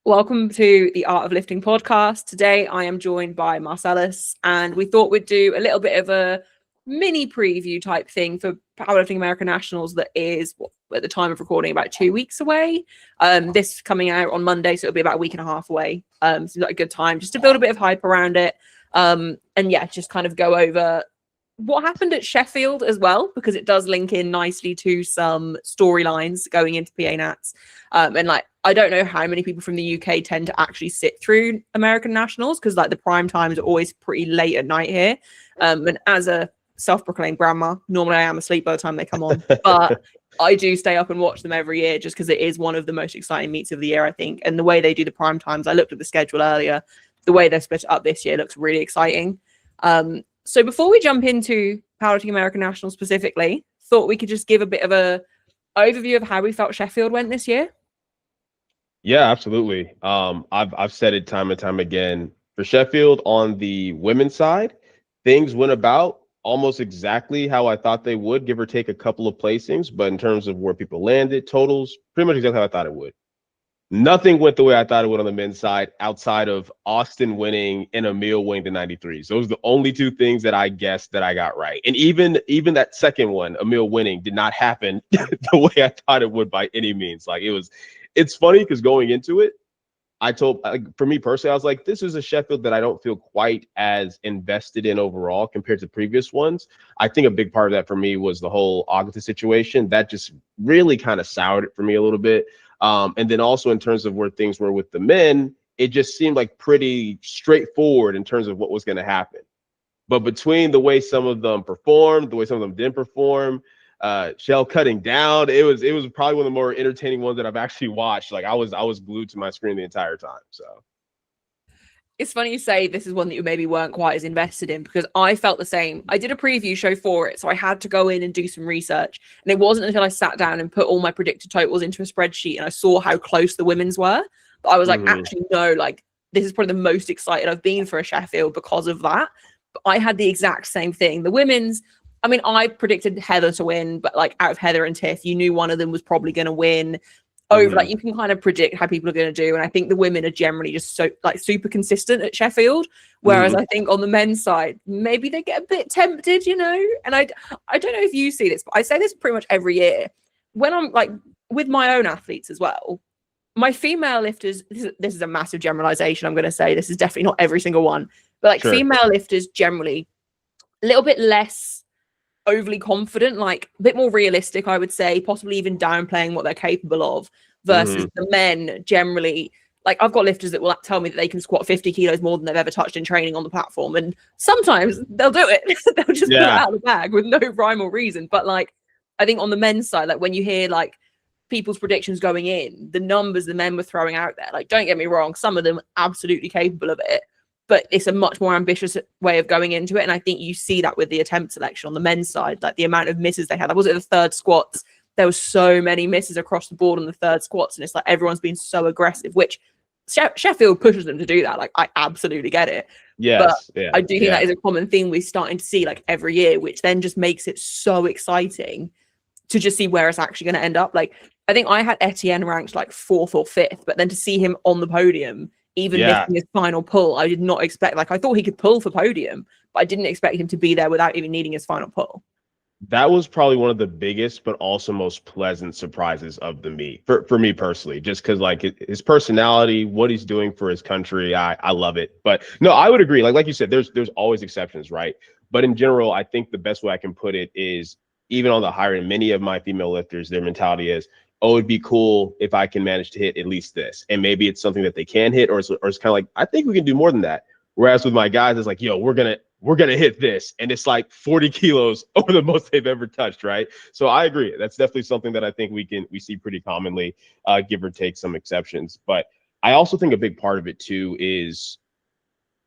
Welcome to the Art of Lifting podcast. Today I am joined by Marcellus, and we thought we'd do a little bit of a mini preview type thing for Powerlifting America Nationals that is, at the time of recording, about 2 weeks away. This coming out on Monday, so it'll be about a week and a half away. Seems like a good time just to build a bit of hype around it. And yeah, just kind of go over what happened at Sheffield as well, because it does link in nicely to some storylines going into PA Nats. And like, I don't know how many people from the UK tend to actually sit through American Nationals, because like the prime times are always pretty late at night here. And as a self-proclaimed grandma, normally I am asleep by the time they come on, but I do stay up and watch them every year just because it is one of the most exciting meets of the year, I think. And the way they do the prime times, I looked at the schedule earlier, the way they're split up this year looks really exciting. So before we jump into Powerlifting America Nationals specifically, thought we could just give a bit of a overview of how we felt Sheffield went this year. Yeah, absolutely. I've said it time and time again. For Sheffield, on the women's side, things went about almost exactly how I thought they would, give or take a couple of placings. But in terms of where people landed, totals, pretty much exactly how I thought it would. Nothing went the way I thought it would on the men's side, outside of Austin winning and Emil winning the 93s. Those are the only two things that I guessed that I got right. And even that second one, Emil winning, did not happen the way I thought it would by any means. Like, it's funny because going into it, for me personally, I was like, this is a Sheffield that I don't feel quite as invested in overall compared to previous ones. I think a big part of that for me was the whole Augustus situation. That just really kind of soured it for me a little bit. And then also in terms of where things were with the men, it just seemed like pretty straightforward in terms of what was going to happen. But between the way some of them performed, the way some of them didn't perform, shell cutting down, it was probably one of the more entertaining ones that I've actually watched. Like I was glued to my screen the entire time. So it's funny you say this is one that you maybe weren't quite as invested in, because I felt the same. I did a preview show for it, so I had to go in and do some research. And it wasn't until I sat down and put all my predicted totals into a spreadsheet and I saw how close the women's were, but I was like, actually, no, like this is probably the most excited I've been for a Sheffield because of that. But I had the exact same thing. The women's, I mean, I predicted Heather to win, but like out of Heather and Tiff, you knew one of them was probably going to win. Like you can kind of predict how people are going to do, and I think the women are generally just so like super consistent at Sheffield, whereas I think on the men's side maybe they get a bit tempted, you know. And I don't know if you see this, but I say this pretty much every year when I'm like with my own athletes as well. My female lifters, this is a massive generalization, I'm going to say, this is definitely not every single one, but like female lifters generally a little bit less overly confident, like a bit more realistic, I would say, possibly even downplaying what they're capable of, versus the men generally. Like I've got lifters that will tell me that they can squat 50 kilos more than they've ever touched in training on the platform, and sometimes they'll do it. They'll just pull it out of the bag with no rhyme or reason. But like I think on the men's side, like when you hear like people's predictions going in, the numbers the men were throwing out there, like don't get me wrong, some of them absolutely capable of it, but it's a much more ambitious way of going into it. And I think you see that with the attempt selection on the men's side, like the amount of misses they had. Like, was it the third squats? There was so many misses across the board on the third squats. And it's like, everyone's been so aggressive, which Sheffield pushes them to do that. Like, I absolutely get it. Yes, but I do think that is a common thing we're starting to see like every year, which then just makes it so exciting to just see where it's actually going to end up. Like, I think I had Etienne ranked like 4th or 5th, but then to see him on the podium, even missing his final pull, I did not expect. Like I thought he could pull for podium, but I didn't expect him to be there without even needing his final pull. That was probably one of the biggest, but also most pleasant surprises of the meet for me personally, just because like his personality, what he's doing for his country, I love it. But no, I would agree. Like you said, there's always exceptions, right? But in general, I think the best way I can put it is even on the higher end, many of my female lifters, their mentality is, oh, it'd be cool if I can manage to hit at least this. And maybe it's something that they can hit, or it's kind of like, I think we can do more than that. Whereas with my guys, it's like, yo, we're going to hit this. And it's like 40 kilos over the most they've ever touched, right? So I agree. That's definitely something that I think we see pretty commonly, give or take some exceptions. But I also think a big part of it too is,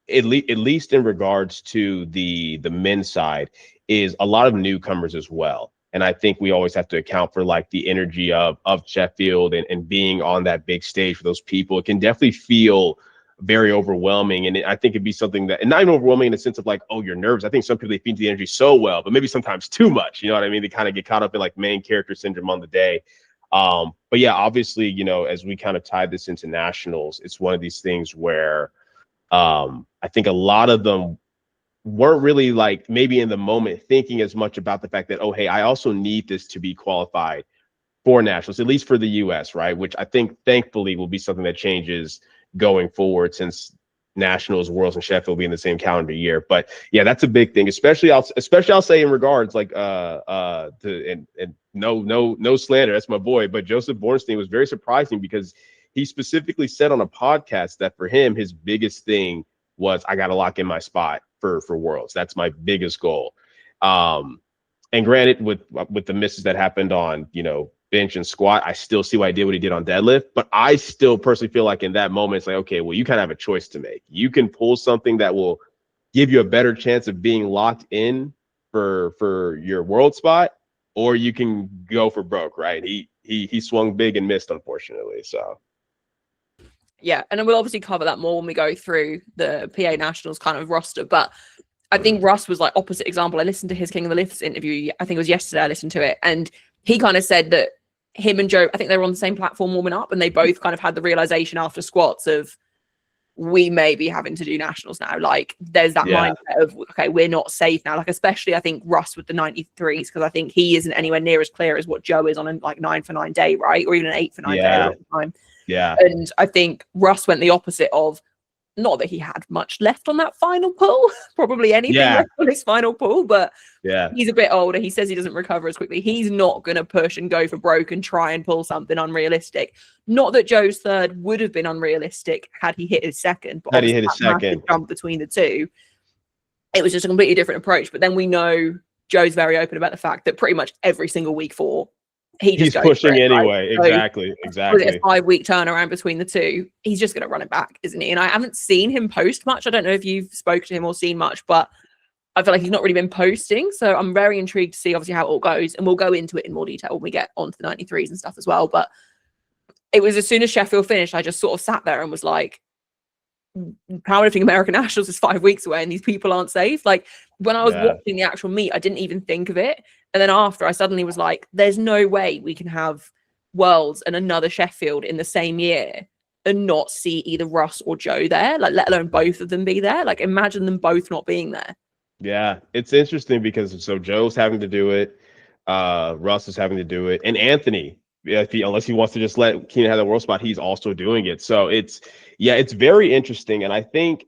at least in regards to the men's side, is a lot of newcomers as well. And I think we always have to account for like the energy of Sheffield and being on that big stage for those people. It can definitely feel very overwhelming. And I think it'd be something that, and not even overwhelming in the sense of like, oh, you're nervous. I think some people, they feed the energy so well, but maybe sometimes too much, you know what I mean? They kind of get caught up in like main character syndrome on the day. But yeah, obviously, you know, as we kind of tie this into nationals, it's one of these things where I think a lot of them weren't really like maybe in the moment thinking as much about the fact that, oh, hey, I also need this to be qualified for nationals, at least for the US, right? Which I think thankfully will be something that changes going forward, since nationals, worlds, and Sheffield will be in the same calendar year. But yeah, that's a big thing, especially I'll say in regards like and no slander, that's my boy, but Joseph Bornstein was very surprising because he specifically said on a podcast that for him, his biggest thing was, I got to lock in my spot for worlds. That's my biggest goal. And granted, with the misses that happened on, you know, bench and squat, I still see why he did what he did on deadlift. But I still personally feel like in that moment, it's like, okay, well, you kind of have a choice to make. You can pull something that will give you a better chance of being locked in for your world spot, or you can go for broke, right? He swung big and missed, unfortunately. So yeah, and then we'll obviously cover that more when we go through the PA Nationals kind of roster. But I think Russ was like opposite example. I listened to his King of the Lifts interview. I think it was yesterday. I listened to it, and he kind of said that him and Joe, I think they were on the same platform warming up, and they both kind of had the realization after squats of, we may be having to do nationals now. Like there's that mindset of, okay, we're not safe now. Like especially I think Russ with the 93s, because I think he isn't anywhere near as clear as what Joe is on a like 9 for 9 day, right? Or even an 8 for 9 day at the time. Yeah. And I think Russ went the opposite of, not that he had much left on that final pull, probably anything left on his final pull, but he's a bit older. He says he doesn't recover as quickly. He's not going to push and go for broke and try and pull something unrealistic. Not that Joe's third would have been unrealistic had he hit his second, but had he hit his second jump between the two, it was just a completely different approach. But then we know Joe's very open about the fact that pretty much every single week 4, he's pushing anyway. Right? Exactly. With a 5-week turnaround between the two, he's just going to run it back, isn't he? And I haven't seen him post much. I don't know if you've spoken to him or seen much, but I feel like he's not really been posting. So I'm very intrigued to see obviously how it all goes. And we'll go into it in more detail when we get onto the 93s and stuff as well. But it was as soon as Sheffield finished, I just sort of sat there and was like, Powerlifting America Nationals is 5 weeks away and these people aren't safe. Like when I was watching the actual meet, I didn't even think of it. And then after, I suddenly was like, there's no way we can have Worlds and another Sheffield in the same year and not see either Russ or Joe there, like let alone both of them be there. Like imagine them both not being there. Yeah, it's interesting because so Joe's having to do it, Russ is having to do it, and Anthony, unless he wants to just let Keenan have the world spot, he's also doing it. So it's very interesting. And I think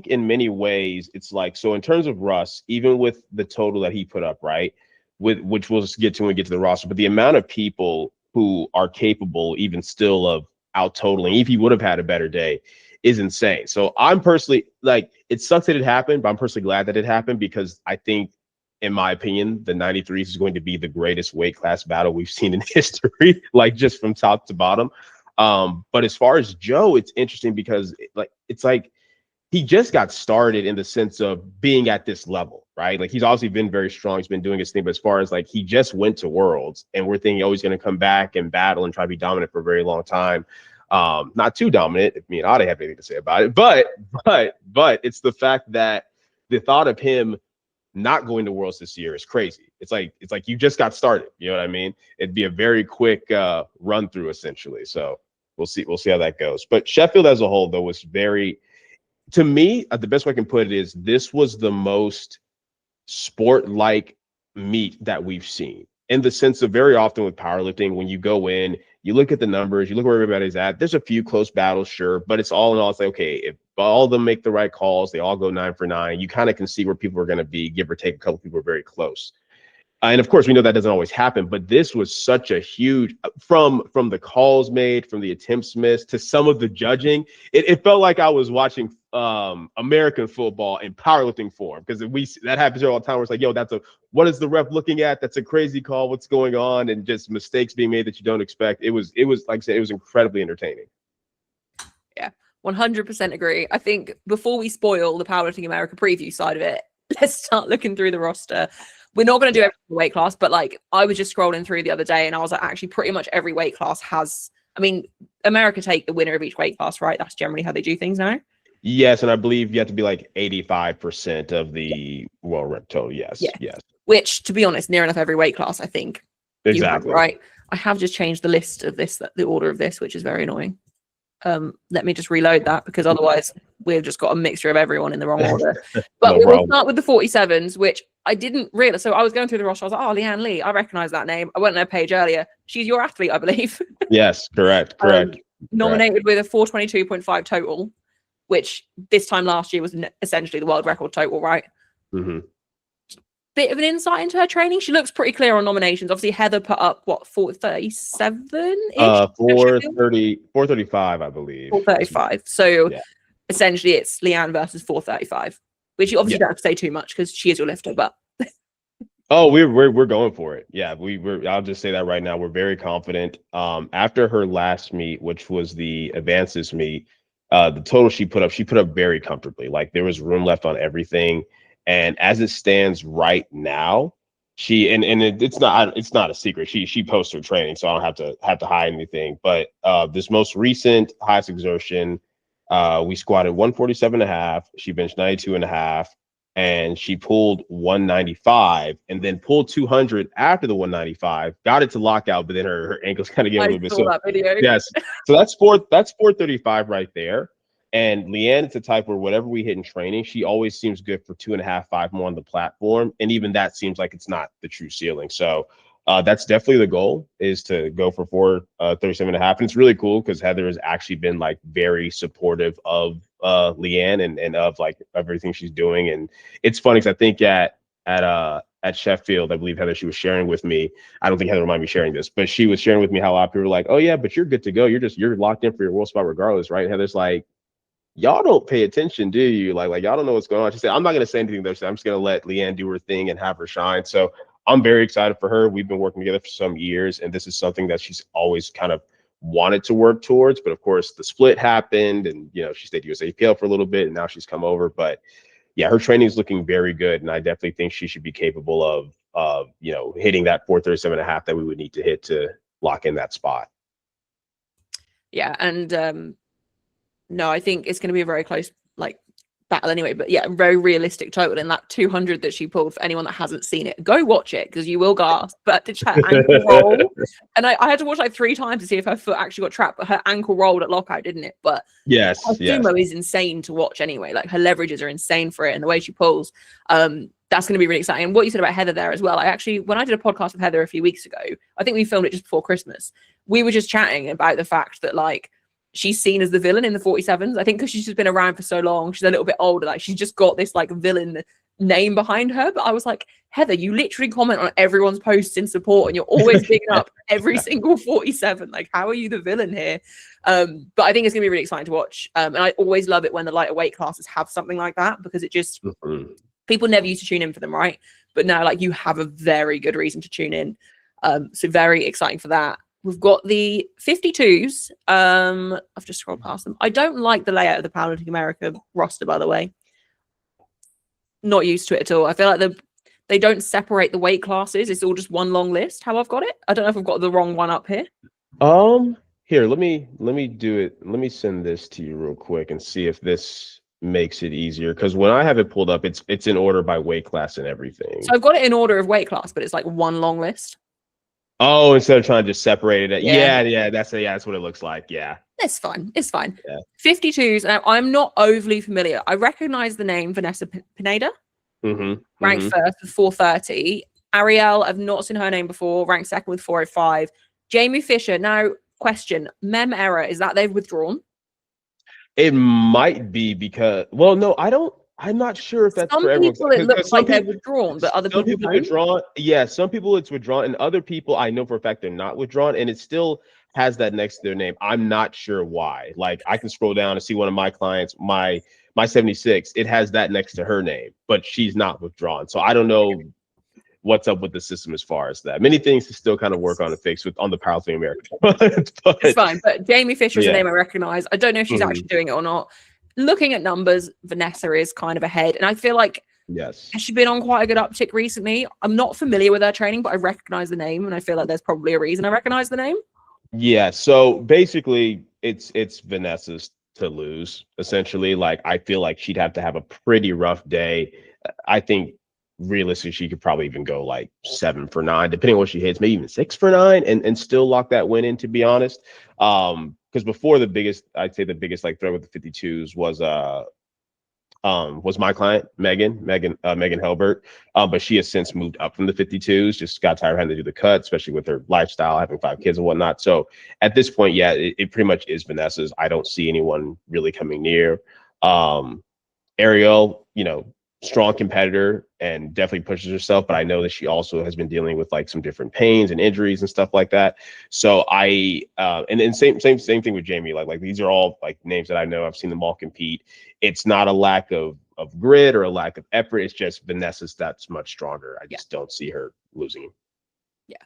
in many ways it's like, so in terms of Russ, even with the total that he put up, right, which we'll just get to when we get to the roster, but the amount of people who are capable even still of out totaling, if he would have had a better day, is insane. So I'm personally like, it sucks that it happened, but I'm personally glad that it happened because I think, in my opinion, the 93s is going to be the greatest weight class battle we've seen in history, like just from top to bottom. But as far as Joe, it's interesting because it's like he just got started in the sense of being at this level, right? Like he's obviously been very strong. He's been doing his thing, but as far as like he just went to Worlds and we're thinking, oh, he's going to come back and battle and try to be dominant for a very long time. Not too dominant, if me and Ade have anything to say about it, but it's the fact that the thought of him not going to Worlds this year is crazy. It's like you just got started. You know what I mean? It'd be a very quick run through essentially. So we'll see how that goes. But Sheffield as a whole, though, was very, to me, the best way I can put it is this was the most sport-like meet that we've seen, in the sense of very often with powerlifting, when you go in, you look at the numbers, you look where everybody's at. There's a few close battles, sure, but it's all in all, it's like, okay, if all of them make the right calls, they all go 9 for 9, you kind of can see where people are going to be, give or take. A couple people are very close. And of course, we know that doesn't always happen, but this was such a huge, from the calls made, from the attempts missed, to some of the judging. It felt like I was watching American football in powerlifting form, because that happens here all the time. Where it's like, yo, what is the ref looking at? That's a crazy call. What's going on? And just mistakes being made that you don't expect. It was like I said, it was incredibly entertaining. Yeah, 100% agree. I think before we spoil the Powerlifting America preview side of it, let's start looking through the roster. We're not going to do every weight class, but like I was just scrolling through the other day and I was like, actually pretty much every weight class has, I mean, America take the winner of each weight class, right? That's generally how they do things now. Yes, and I believe you have to be like 85% of the world rep total. Yes. Which, to be honest, near enough every weight class, I think. Exactly. Right. I have just changed the list of this, the order of this, which is very annoying. Let me just reload that, because otherwise we've just got a mixture of everyone in the wrong order. But No we will problem. start with the 47s, which I didn't realize. So I was going through the roster. I was like, oh, Leanne Lee, I recognize that name. I went on her page earlier. She's your athlete, I believe. Yes, correct. Nominated with a 422.5 total, which this time last year was essentially the world record total, right? Mm-hmm. Bit of an insight into her training. She looks pretty clear on nominations. Obviously, Heather put up what, 437-ish? 435, I believe. 435. So yeah. Essentially, it's Leanne versus 435, which you obviously don't have to say too much because she is your lifter, but. Oh, we're going for it. Yeah, I'll just say that right now. We're very confident. After her last meet, which was the advances meet, the total she put up very comfortably. Like, there was room left on everything. And as it stands right now, it's not a secret. She posts her training, so I don't have to hide anything. But this most recent highest exertion, we squatted 147.5. She benched 92.5. And she pulled 195 and then pulled 200 after the 195, got it to lockout, but then her ankles kind of gave a little bit. So that video. Yes. So that's 435 right there. And Leanne is the type where whatever we hit in training, she always seems good for 2.5, 5 more on the platform. And even that seems like it's not the true ceiling. So that's definitely the goal, is to go for 437.5. And it's really cool because Heather has actually been like very supportive of Leanne and of like everything she's doing. And it's funny because I think at Sheffield, I believe Heather, she was sharing with me. I don't think Heather reminded me sharing this, but she was sharing with me how a lot of people were like, oh yeah, but you're good to go. You're locked in for your world spot regardless, right? And Heather's like, y'all don't pay attention, do you? Like y'all don't know what's going on. She said, I'm not gonna say anything though. I'm just gonna let Leanne do her thing and have her shine. So I'm very excited for her. We've been working together for some years, and this is something that she's always kind of wanted to work towards. But of course, the split happened, and she stayed USAPL for a little bit, and now she's come over. But yeah, her training is looking very good, and I definitely think she should be capable of hitting that 437.5 that we would need to hit to lock in that spot. Yeah, and no, I think it's going to be a very close battle anyway. But yeah, very realistic total. And that 200 that she pulled, for anyone that hasn't seen it, go watch it because you will gasp. But did her ankle roll? And I had to watch 3 times to see if her foot actually got trapped. But her ankle rolled at lockout, didn't it? But yes, her sumo is insane to watch anyway. Like, her leverages are insane for it, and the way she pulls. That's going to be really exciting. And what you said about Heather there as well. When I did a podcast with Heather a few weeks ago, I think we filmed it just before Christmas. We were just chatting about the fact that she's seen as the villain in the 47s. I think because she's just been around for so long, she's a little bit older. She's just got this villain name behind her. But I was like, Heather, you literally comment on everyone's posts in support, and you're always digging up every single 47. How are you the villain here? But I think it's gonna be really exciting to watch. And I always love it when the lighter weight classes have something like that, because it just people never used to tune in for them, right? But now you have a very good reason to tune in. So very exciting for that. We've got the 52s. I've just scrolled past them. I don't like the layout of the Powerlifting America roster, by the way. Not used to it at all. I feel like they don't separate the weight classes. It's all just one long list. How I've got it. I don't know if I've got the wrong one up here. Here, let me do it. Let me send this to you real quick and see if this makes it easier. Because when I have it pulled up, it's in order by weight class and everything. So I've got it in order of weight class, but it's one long list. Oh, instead of trying to just separate it. Yeah, that's what it looks like. Yeah. It's fine. It's fine. Yeah. 52s. Now, I'm not overly familiar. I recognize the name Vanessa Pineda. Ranked first with 430. Ariel, I've not seen her name before. Ranked second with 405. Jamie Fisher. Now, question. Mem error. Is that they've withdrawn? It might be because, well, no, I'm not sure if that's for everyone. Some people it looks like they're withdrawn, but other people don't. Withdrawn. Yeah, some people it's withdrawn, and other people I know for a fact they're not withdrawn, and it still has that next to their name. I'm not sure why. I can scroll down and see one of my clients, my 76, it has that next to her name, but she's not withdrawn. So I don't know what's up with the system as far as that. Many things to still kind of work on and fix on the Powerlifting America. but it's fine. But Jamie Fisher is a name I recognize. I don't know if she's actually doing it or not. Looking at numbers, Vanessa is kind of ahead. And I feel like she's been on quite a good uptick recently. I'm not familiar with her training, but I recognize the name. And I feel like there's probably a reason I recognize the name. Yeah. So basically, it's Vanessa's to lose, essentially. I feel like she'd have to have a pretty rough day. I think realistically, she could probably even go like 7 for 9, depending on what she hits, maybe even 6 for 9, and still lock that win in, to be honest. Because before, I'd say the biggest like threat with the 52s was my client, Megan Helbert. But she has since moved up from the 52s, just got tired of having to do the cut, especially with her lifestyle, having 5 kids and whatnot. So at this point, yeah, it pretty much is Vanessa's. I don't see anyone really coming near. Ariel, strong competitor and definitely pushes herself, but I know that she also has been dealing with like some different pains and injuries and stuff like that. So and then same thing with Jamie. Like these are all like names that I know. I've seen them all compete. It's not a lack of grit or a lack of effort. It's just Vanessa's that's much stronger. I just don't see her losing. Yeah.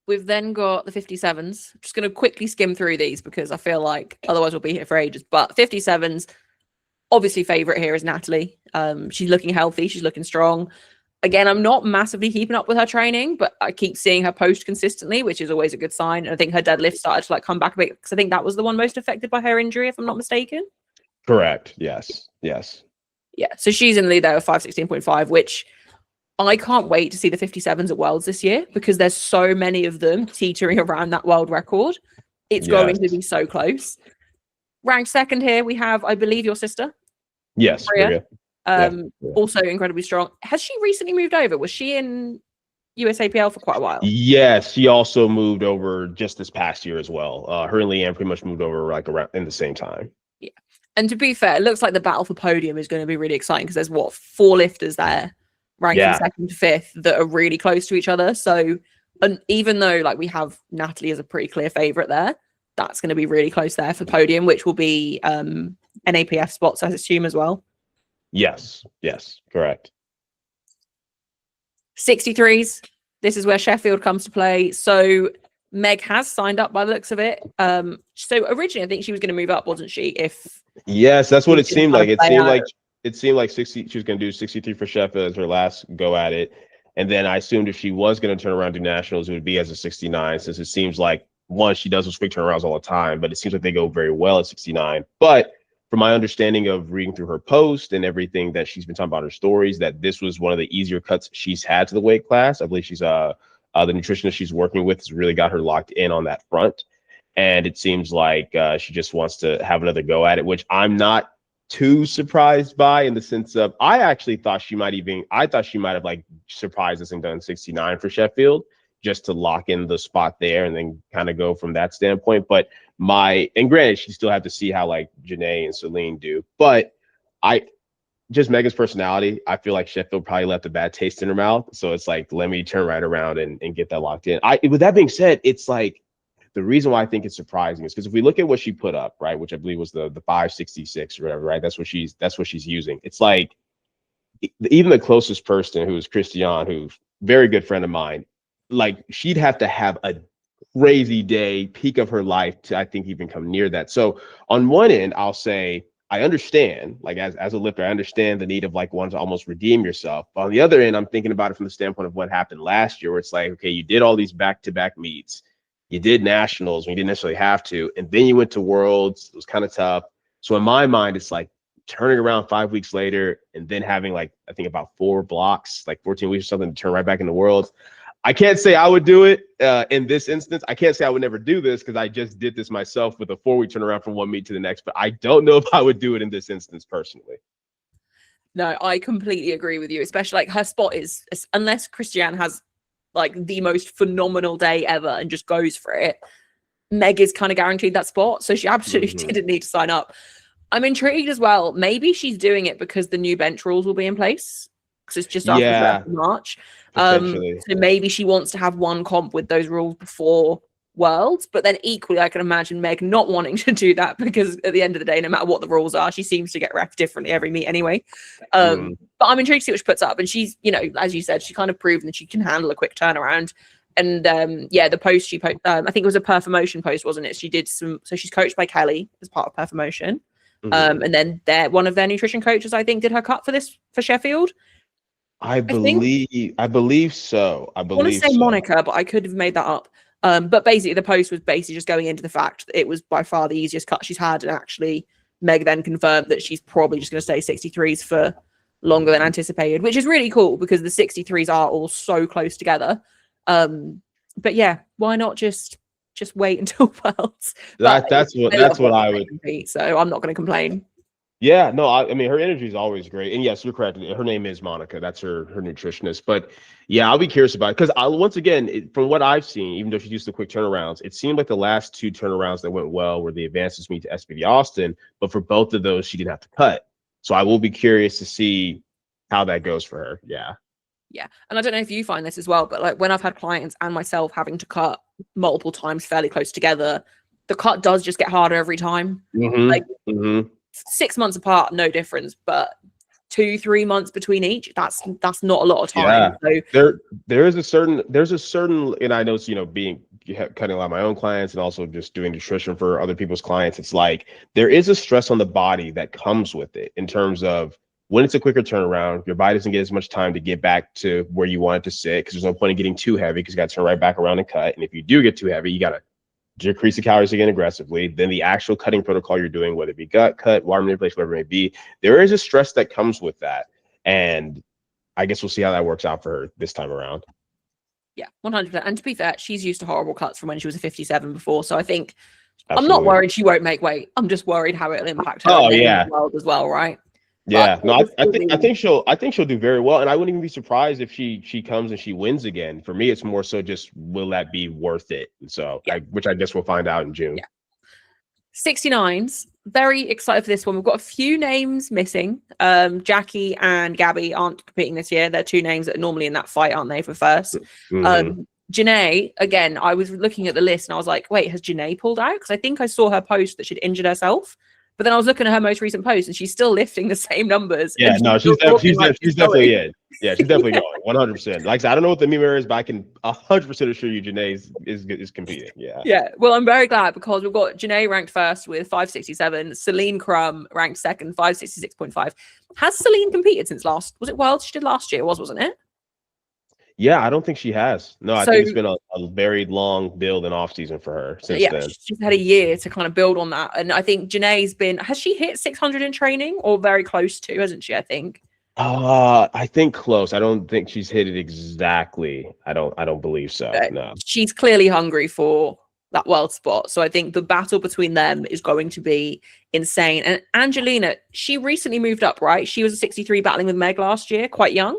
We've then got the 57s. I'm just going to quickly skim through these because I feel like otherwise we'll be here for ages. But 57s, obviously favorite here is Natalie. She's looking healthy. She's looking strong. Again, I'm not massively keeping up with her training, but I keep seeing her post consistently, which is always a good sign. And I think her deadlift started to like come back a bit because I think that was the one most affected by her injury, if I'm not mistaken. Correct. Yes. Yeah. So she's in the lead there with 516.5, which I can't wait to see the 57s at Worlds this year because there's so many of them teetering around that world record. It's going to be so close. Ranked second here, we have, I believe, your sister. Yes, Maria. Also incredibly strong. Has she recently moved over? Was she in USAPL for quite a while? Yes, she also moved over just this past year as well. Her and Leanne pretty much moved over like around in the same time. Yeah. And to be fair, it looks like the battle for podium is going to be really exciting because there's 4 lifters there ranked from 2nd to 5th that are really close to each other. So, and even though like we have Natalie as a pretty clear favorite there, that's going to be really close there for podium, which will be NAPF spots, I assume, as well. Yes, correct. 63s. This is where Sheffield comes to play. So Meg has signed up by the looks of it. So originally, I think she was going to move up, wasn't she? Yes, that's what it seemed like. It seemed like 60. She was going to do 63 for Sheffield as her last go at it, and then I assumed if she was going to turn around to nationals, it would be as a 69, since it seems like one, she does those quick turnarounds all the time, but it seems like they go very well at 69. But from my understanding of reading through her post and everything that she's been talking about her stories, that this was one of the easier cuts she's had to the weight class. I believe she's the nutritionist she's working with has really got her locked in on that front. And it seems like she just wants to have another go at it, which I'm not too surprised by, in the sense of I actually thought she might have like surprised us and done 69 for Sheffield, just to lock in the spot there and then kind of go from that standpoint. But and granted, she still have to see how like Janae and Celine do, but just Megan's personality, I feel like Sheffield probably left a bad taste in her mouth. So it's like, let me turn right around and get that locked in. With that being said, it's like, the reason why I think it's surprising is because if we look at what she put up, right, which I believe was the 566 or whatever, right, that's what she's using. It's like even the closest person, who's Christiane, who's a very good friend of mine, like she'd have to have a crazy day, peak of her life, to I think even come near that. So on one end, I'll say I understand, like as a lifter, I understand the need of like wanting to almost redeem yourself. But on the other end, I'm thinking about it from the standpoint of what happened last year, where it's like, okay, you did all these back-to-back meets, you did nationals when you didn't necessarily have to, and then you went to Worlds. It was kind of tough. So in my mind, it's like turning around 5 weeks later and then having like, I think about 4 blocks, like 14 weeks or something, to turn right back into Worlds. I can't say I would do it in this instance. I can't say I would never do this because I just did this myself with a 4-week turnaround from one meet to the next, but I don't know if I would do it in this instance personally. No, I completely agree with you, especially like her spot is, unless Christiane has like the most phenomenal day ever and just goes for it, Meg is kind of guaranteed that spot. So she absolutely didn't need to sign up. I'm intrigued as well. Maybe she's doing it because the new bench rules will be in place because it's just after March. So maybe she wants to have one comp with those rules before Worlds, but then equally I can imagine Meg not wanting to do that because at the end of the day, no matter what the rules are, she seems to get ref differently every meet anyway. But I'm intrigued to see what she puts up, and she's, you know, as you said, she kind of proven that she can handle a quick turnaround. And the post she posted, I think it was a Performotion post, wasn't it? She did so she's coached by Kelly as part of Performotion. And then one of their nutrition coaches, I think, did her cut for Sheffield. I believe so. I want to say Monica, but I could have made that up. But basically, the post was basically just going into the fact that it was by far the easiest cut she's had, and actually, Meg then confirmed that she's probably just going to stay 63s for longer than anticipated, which is really cool because the 63s are all so close together. But yeah, why not just wait until Worlds? That's what I would compete, so I'm not going to complain. Yeah, no, I mean her energy is always great, and yes, you're correct. Her name is Monica. That's her nutritionist. But yeah, I'll be curious about it because once again, from what I've seen, even though she's used to quick turnarounds, it seemed like the last two turnarounds that went well were the advances meet to SBD Austin. But for both of those, she didn't have to cut. So I will be curious to see how that goes for her. Yeah. Yeah, and I don't know if you find this as well, but like when I've had clients and myself having to cut multiple times fairly close together, the cut does just get harder every time. Like 6 months apart, no difference, but 2-3 months between each, that's not a lot of time. Yeah. So there's a certain, and I know, being cutting a lot of my own clients and also just doing nutrition for other people's clients, it's like there is a stress on the body that comes with it in terms of when it's a quicker turnaround, your body doesn't get as much time to get back to where you want it to sit because there's no point in getting too heavy because you got to turn right back around and cut. And if you do get too heavy, you got to decrease the calories again aggressively. Then the actual cutting protocol you're doing, whether it be gut cut, water manipulation, whatever it may be, there is a stress that comes with that. And I guess we'll see how that works out for her this time around. Yeah, 100%. And to be fair, she's used to horrible cuts from when she was a 57 before. So I think Absolutely. I'm not worried she won't make weight. I'm just worried how it'll impact her in the world as well, right? Yeah, no, I think she'll do very well, and I wouldn't even be surprised if she comes and she wins again. For me, it's more so just will that be worth it? And so, which I guess we'll find out in June. Yeah. 69s, very excited for this one. We've got a few names missing. Jackie and Gabby aren't competing this year. They're two names that are normally in that fight, aren't they, for first? Janae, again, I was looking at the list and I was like, wait, has Janae pulled out? Because I think I saw her post that she'd injured herself. But then I was looking at her most recent post and she's still lifting the same numbers. Yeah, no, she's definitely in. Yeah, she's definitely going 100%. Like I said, I don't know what the meme is, but I can 100% assure you Janae is competing. Yeah. Yeah. Well, I'm very glad because we've got Janae ranked first with 567, Celine Crum ranked second, 566.5. Has Celine competed since was it Worlds she did last year? Wasn't it? Yeah, I don't think she has. No, I think it's been a very long build and off season for her since then. She's had a year to kind of build on that. And I think Janae's has she hit 600 in training or very close to, hasn't she, I think? I think close. I don't think she's hit it exactly. I don't believe so. No. She's clearly hungry for that world spot. So I think the battle between them is going to be insane. And Angelina, she recently moved up, right? She was a 63 battling with Meg last year, quite young.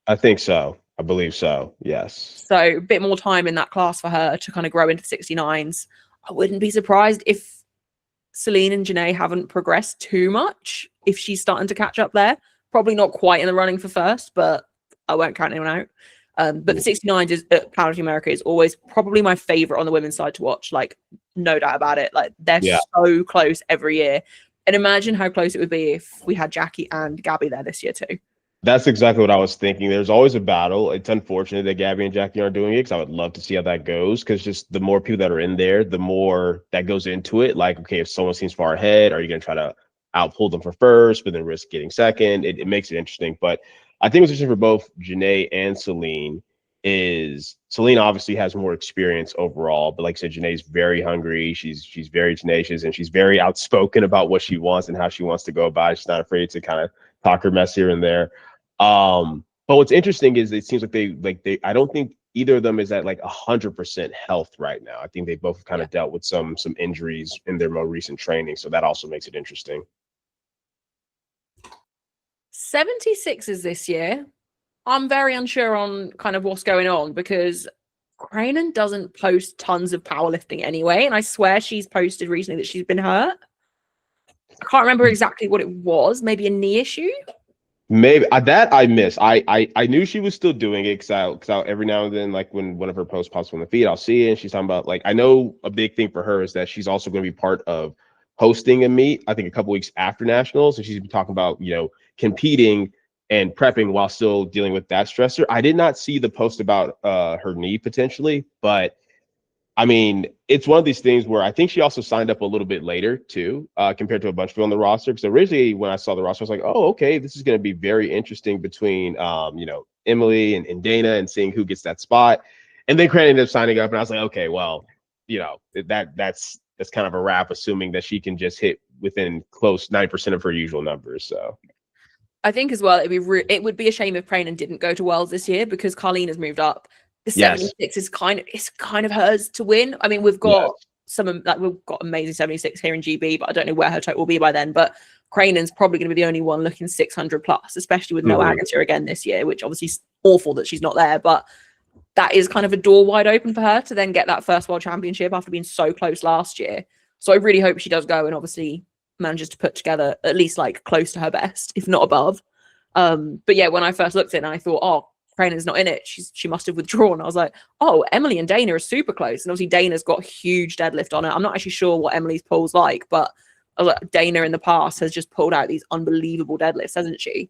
I think so. I believe so. Yes. So a bit more time in that class for her to kind of grow into 69s. I wouldn't be surprised if Celine and Janae haven't progressed too much. If she's starting to catch up there, probably not quite in the running for first, but I won't count anyone out. But the 69s is at Powerlifting America is always probably my favorite on the women's side to watch. Like, no doubt about it. Like, they're so close every year. And imagine how close it would be if we had Jackie and Gabby there this year too. That's exactly what I was thinking. There's always a battle. It's unfortunate that Gabby and Jackie aren't doing it because I would love to see how that goes. Because just the more people that are in there, the more that goes into it. Like, okay, if someone seems far ahead, are you going to try to outpull them for first, but then risk getting second? It makes it interesting. But I think what's interesting for both Janae and Celine is Celine obviously has more experience overall. But like I said, Janae's very hungry. She's very tenacious and she's very outspoken about what she wants and how she wants to go about it. She's not afraid to kind of talk her mess here and there. But what's interesting is it seems like they I don't think either of them is at like 100% health right now. I think they both kind of dealt with some injuries in their more recent training, so that also makes it interesting. 76ers this year, I'm very unsure on kind of what's going on because Cranen doesn't post tons of powerlifting anyway, and I swear she's posted recently that she's been hurt. I can't remember exactly what it was. Maybe a knee issue. Maybe that I missed. I knew she was still doing it because I every now and then, like when one of her posts pops on the feed, I'll see it and she's talking about, like, I know a big thing for her is that she's also going to be part of hosting a meet, I think a couple weeks after nationals, and she's been talking about, competing and prepping while still dealing with that stressor. I did not see the post about her knee potentially, but I mean, it's one of these things where I think she also signed up a little bit later too, compared to a bunch of people on the roster. Because originally when I saw the roster, I was like, oh, okay, this is going to be very interesting between, Emily and Dana and seeing who gets that spot. And then Cranen ended up signing up and I was like, okay, well, that's kind of a wrap, assuming that she can just hit within close 9% of her usual numbers. So I think as well, it would be a shame if Cranen didn't go to Worlds this year because Carlina's moved up. The Yes. 76 is kind of hers to win. I mean, we've Yes. got we've got amazing 76 here in GB, but I don't know where her total will be by then. But Cranen's probably going to be the only one looking 600 plus, especially with no Agatha again this year, which obviously is awful that she's not there. But that is kind of a door wide open for her to then get that first World Championship after being so close last year. So I really hope she does go and obviously manages to put together at least like close to her best, if not above. But yeah, when I first looked at it, and I thought, oh, Cranen's not in it. She must have withdrawn. I was like, oh, Emily and Dana are super close. And obviously Dana's got a huge deadlift on her. I'm not actually sure what Emily's pull's like, but I was like, Dana in the past has just pulled out these unbelievable deadlifts, hasn't she?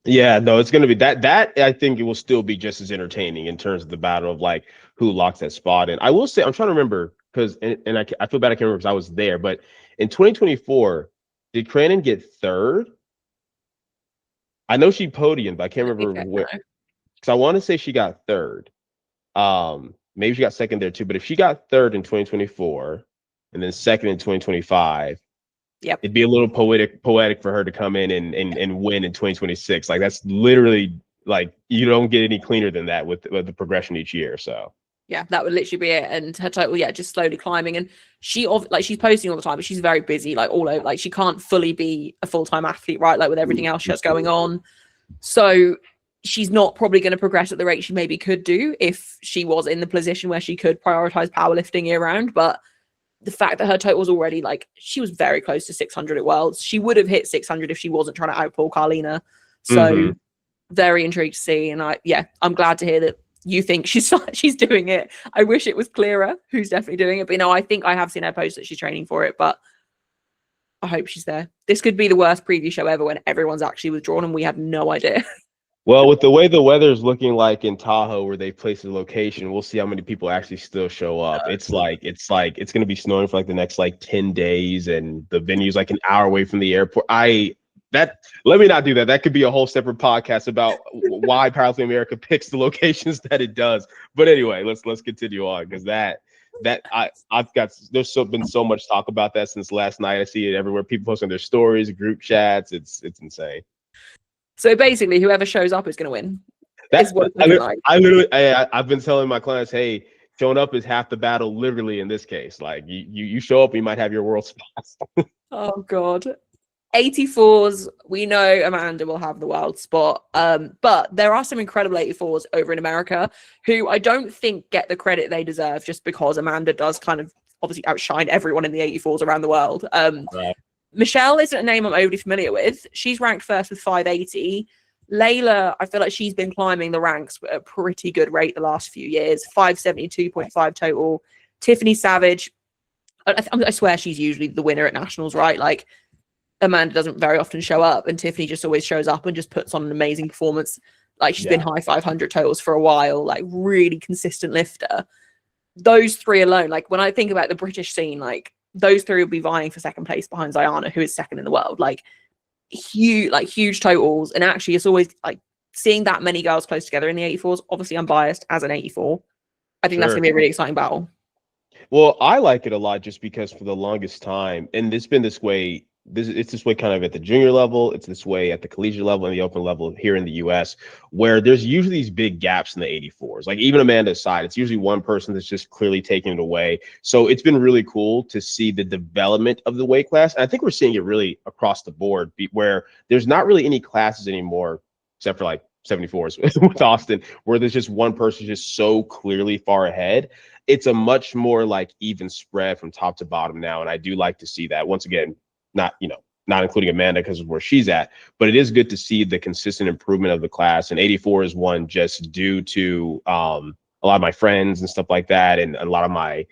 Yeah, no, it's going to be that I think it will still be just as entertaining in terms of the battle of like who locks that spot in. I will say, I'm trying to remember because, and I feel bad I can't remember because I was there, but in 2024, did Cranen get third? I know she podiumed, but I can't remember where. Because I want to say she got third. Maybe she got second there too. But if she got third in 2024 and then second in 2025, yep, it'd be a little poetic for her to come in and win in 2026. Like that's literally like you don't get any cleaner than that with the progression each year. So yeah, that would literally be it. And her total, yeah, just slowly climbing. And she's posting all the time, but she's very busy, like all over. Like she can't fully be a full-time athlete, right? Like with everything else she has going on. So she's not probably going to progress at the rate she maybe could do if she was in the position where she could prioritize powerlifting year round. But the fact that her total was already like, she was very close to 600 at Worlds. She would have hit 600 if she wasn't trying to outpull Carlina. So very intrigued to see. And I'm glad to hear that you think she's doing it. I wish it was clearer who's definitely doing it. But I think I have seen her post that she's training for it, but I hope she's there. This could be the worst preview show ever when everyone's actually withdrawn and we had no idea. Well, with the way the weather is looking like in Tahoe, where they placed the location, we'll see how many people actually still show up. It's going to be snowing for like the next 10 days, and the venue's like an hour away from the airport. Let me not do that. That could be a whole separate podcast about why Powerlifting America picks the locations that it does. But anyway, let's continue on because there's been so much talk about that since last night. I see it everywhere. People posting their stories, group chats. It's insane. So basically, whoever shows up is going to win. That's what I've been telling my clients, hey, showing up is half the battle, literally in this case. Like you show up, you might have your world spots. Oh God. 84s, we know Amanda will have the world spot. But there are some incredible 84s over in America who I don't think get the credit they deserve just because Amanda does kind of obviously outshine everyone in the 84s around the world. Right. Michelle isn't a name I'm overly familiar with. She's ranked first with 580. Layla, I feel like she's been climbing the ranks at a pretty good rate the last few years. 572.5 total. Tiffany Savage, I swear she's usually the winner at nationals, right? Like Amanda doesn't very often show up and Tiffany just always shows up and just puts on an amazing performance. Like she's been high 500 totals for a while, like really consistent lifter. Those three alone, like when I think about the British scene, like those three will be vying for second place behind Ziana, who is second in the world. Like huge totals. And actually it's always like seeing that many girls close together in the 84s. Obviously I'm biased as an 84. I think that's gonna be a really exciting battle. Well, I like it a lot just because for the longest time, and it's been this way, it's this way kind of at the junior level, it's this way at the collegiate level and the open level here in the US, where there's usually these big gaps in the 84s. Like even Amanda's side, it's usually one person that's just clearly taking it away. So it's been really cool to see the development of the weight class. And I think we're seeing it really across the board where there's not really any classes anymore, except for like 74s with Austin, where there's just one person just so clearly far ahead. It's a much more like even spread from top to bottom now. And I do like to see that. Once again, not including Amanda because of where she's at, but it is good to see the consistent improvement of the class. And 84 is one just due to a lot of my friends and stuff like that. And a lot of my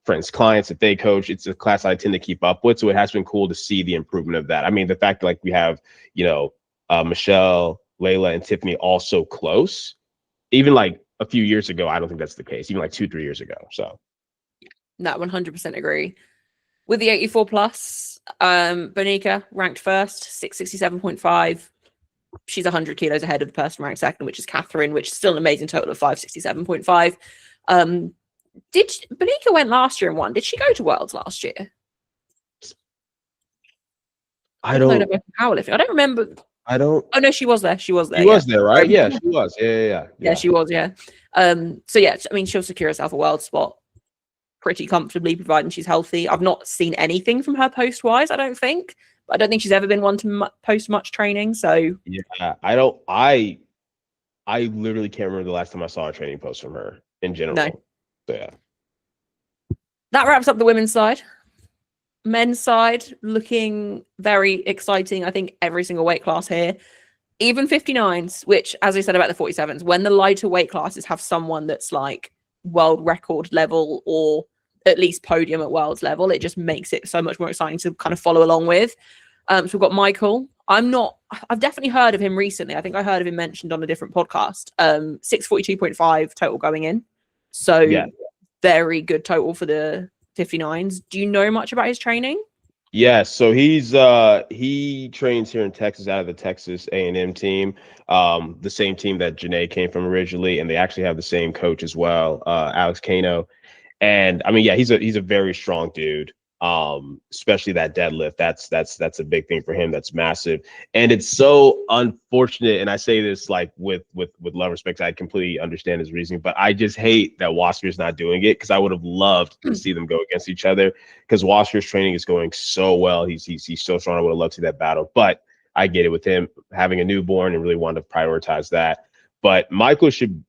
friends, clients that they coach, it's a class I tend to keep up with. So it has been cool to see the improvement of that. I mean, the fact that like we have, Michelle, Layla, and Tiffany all so close, even like a few years ago, I don't think that's the case, even like 2-3 years ago. So no, 100% agree. With the 84 plus, Bonica ranked first, 667.5. She's 100 kilos ahead of the person ranked second, which is Catherine, which is still an amazing total of 567.5. Bonica went last year and won? Did she go to Worlds last year? I don't remember. I don't. Oh no, she was there. She was there. She Yeah. was there, right? Sorry. Yeah, she was. Yeah, she was. Yeah. So yeah, I mean, she'll secure herself a world spot pretty comfortably, providing she's healthy. I've not seen anything from her post wise. I don't think. But I don't think she's ever been one to post much training. So Yeah, I don't. I literally can't remember the last time I saw a training post from her in general. no. So yeah. That wraps up the women's side. Men's side looking very exciting. I think every single weight class here, even 59s, which, as I said about the 47s, when the lighter weight classes have someone that's like world record level or at least podium at world's level, it just makes it so much more exciting to kind of follow along with. So we've got Michael. I've definitely heard of him recently. I think I heard of him mentioned on a different podcast. 642.5 total going in. So yeah, very good total for the 59s. Do you know much about his training? Yeah, so he trains here in Texas out of the Texas A&M team, the same team that Janae came from originally, and they actually have the same coach as well, Alex Kano. And I mean, yeah, he's a very strong dude. Especially that deadlift. That's a big thing for him. That's massive. And it's so unfortunate. And I say this like with love respect. I completely understand his reasoning, but I just hate that Wasker's not doing it because I would have loved to see them go against each other because Wasker's training is going so well. He's so strong. I would have loved to see that battle, but I get it with him having a newborn and really wanted to prioritize that. But Michael should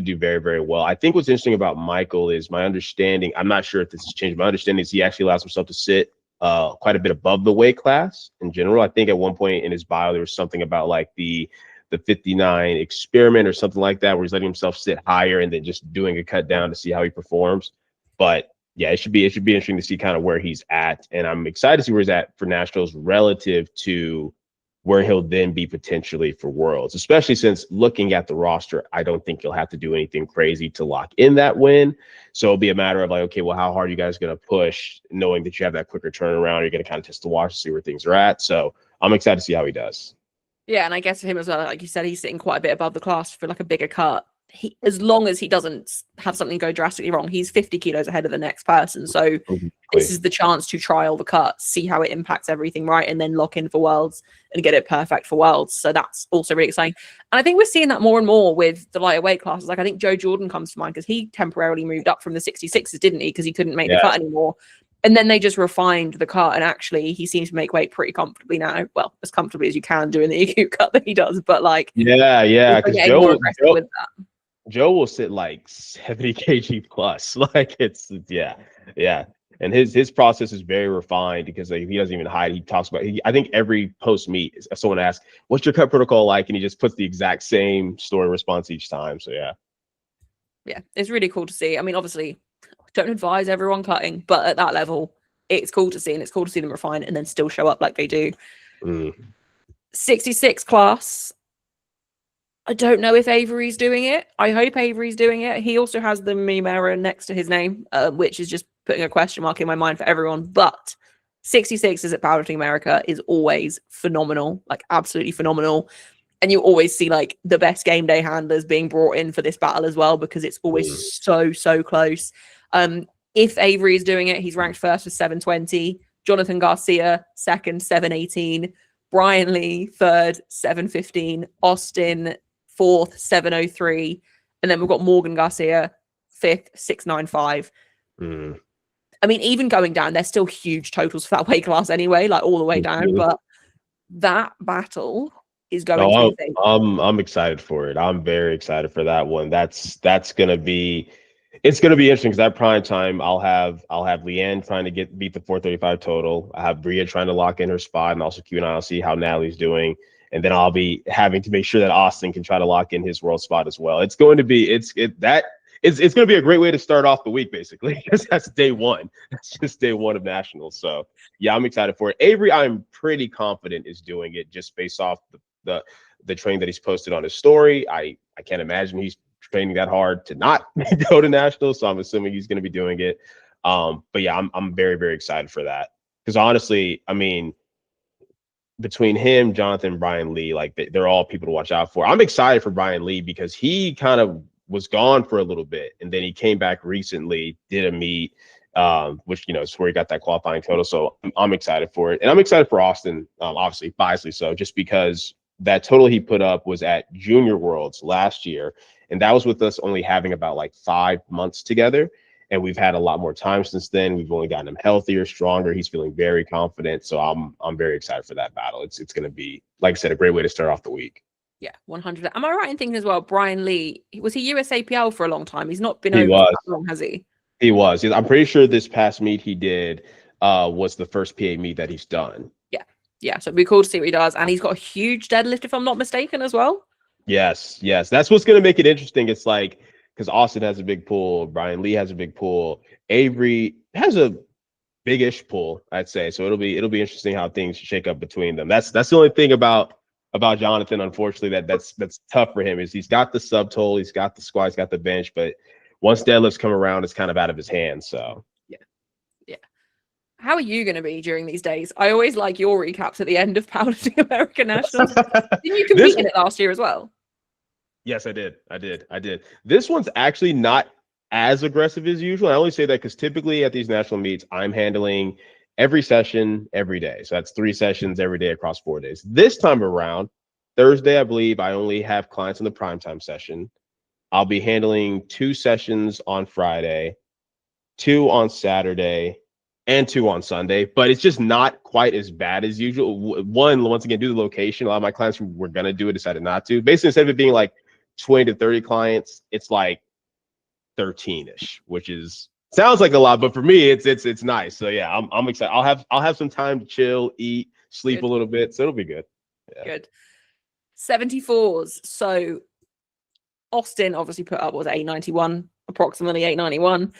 do very, very well. I think what's interesting about Michael is my understanding. I'm not sure if this has changed. My understanding is he actually allows himself to sit quite a bit above the weight class in general. I think at one point in his bio there was something about like the 59 experiment or something like that, where he's letting himself sit higher and then just doing a cut down to see how he performs. But yeah, it should be interesting to see kind of where he's at, and I'm excited to see where he's at for nationals relative to where he'll then be potentially for worlds, especially since looking at the roster, I don't think he'll have to do anything crazy to lock in that win. So it'll be a matter of like, okay, well, how hard are you guys going to push, knowing that you have that quicker turnaround? You're going to kind of test the watch, see where things are at. So I'm excited to see how he does. Yeah, and I guess for him as well, like you said, he's sitting quite a bit above the class for like a bigger cut. As long as he doesn't have something go drastically wrong, he's 50 kilos ahead of the next person. So this is the chance to trial the cut, see how it impacts everything, right? And then lock in for worlds and get it perfect for worlds. So that's also really exciting. And I think we're seeing that more and more with the lighter weight classes. Like I think Joe Jordan comes to mind because he temporarily moved up from the 66s, didn't he? Because he couldn't make the cut anymore. And then they just refined the cut, and actually he seems to make weight pretty comfortably now. Well, as comfortably as you can doing the acute cut that he does. But like, yeah, because Joe will sit like 70 kg plus. Like it's yeah. And his process is very refined because like, he doesn't even hide. He talks about I think every post meet someone asks, "What's your cut protocol like?" And he just puts the exact same story response each time. So yeah, it's really cool to see. I mean, obviously, don't advise everyone cutting, but at that level, it's cool to see, and it's cool to see them refine and then still show up like they do. 66 class. I don't know if Avery's doing it. I hope Avery's doing it. He also has the meme error next to his name, which is just putting a question mark in my mind for everyone. But 66 is at Powerlifting America is always phenomenal, like absolutely phenomenal. And you always see like the best game day handlers being brought in for this battle as well, because it's always so close. If Avery is doing it, he's ranked first with 720. Jonathan Garcia, second, 718. Brian Lee, third, 715. Austin, fourth, 703. And then we've got Morgan Garcia, fifth, 695. I mean, even going down, they're still huge totals for that weight class anyway, like all the way down. But that battle is going to be. I'm excited for it. I'm very excited for that one. It's gonna be interesting because that prime time I'll have Leanne trying to beat the 435 total. I have Bria trying to lock in her spot, and also keep an eye on see how Natalie's doing. And then I'll be having to make sure that Austin can try to lock in his world spot as well. It's going to be it's going to be a great way to start off the week, basically, because that's day one. That's just day one of nationals. So yeah, I'm excited for it. Avery, I'm pretty confident is doing it just based off the training that he's posted on his story. I can't imagine he's training that hard to not go to nationals. So I'm assuming he's going to be doing it. But yeah, I'm very, very excited for that. Because honestly, I mean, between him, Jonathan, Brian Lee, like they're all people to watch out for. I'm excited for Brian Lee because he kind of was gone for a little bit, and then he came back recently, did a meet, which is where he got that qualifying total. So I'm excited for it, and I'm excited for Austin, obviously biasly so, just because that total he put up was at Junior Worlds last year. And that was with us only having about like 5 months together. And we've had a lot more time since then. We've only gotten him healthier, stronger. He's feeling very confident. So I'm very excited for that battle. It's going to be, like I said, a great way to start off the week. Yeah, 100. Am I right in thinking as well, Brian Lee, was he USAPL for a long time? He's not been He over was. that long, has he? He was. I'm pretty sure this past meet he did was the first PA meet that he's done. Yeah, so it'd be cool to see what he does. And he's got a huge deadlift, if I'm not mistaken, as well. Yes. That's what's going to make it interesting. It's like, because Austin has a big pool, Brian Lee has a big pool, Avery has a big-ish pool, I'd say. So it'll be interesting how things shake up between them. That's the only thing about Jonathan, unfortunately, that's tough for him, is he's got the sub total, he's got the squat, he's got the bench, but once deadlifts come around, it's kind of out of his hands. So yeah. How are you going to be during these days? I always like your recaps at the end of Powerlifting America Nationals. Didn't you compete in it last year as well? Yes, I did. This one's actually not as aggressive as usual. I only say that because typically at these national meets, I'm handling every session every day. So that's 3 sessions every day across 4 days. This time around, Thursday, I believe I only have clients in the primetime session. I'll be handling 2 sessions on Friday, 2 on Saturday, and 2 on Sunday, but it's just not quite as bad as usual. One, once again, due to the location, a lot of my clients who were going to do it decided not to. Basically, instead of it being like 20 to 30 clients, it's like 13-ish, which sounds like a lot, but for me, it's nice. So yeah, I'm excited. I'll have some time to chill, eat, sleep a little bit, so it'll be good. Yeah. Good. 74s. So Austin obviously put up, what was it, 891, approximately 891.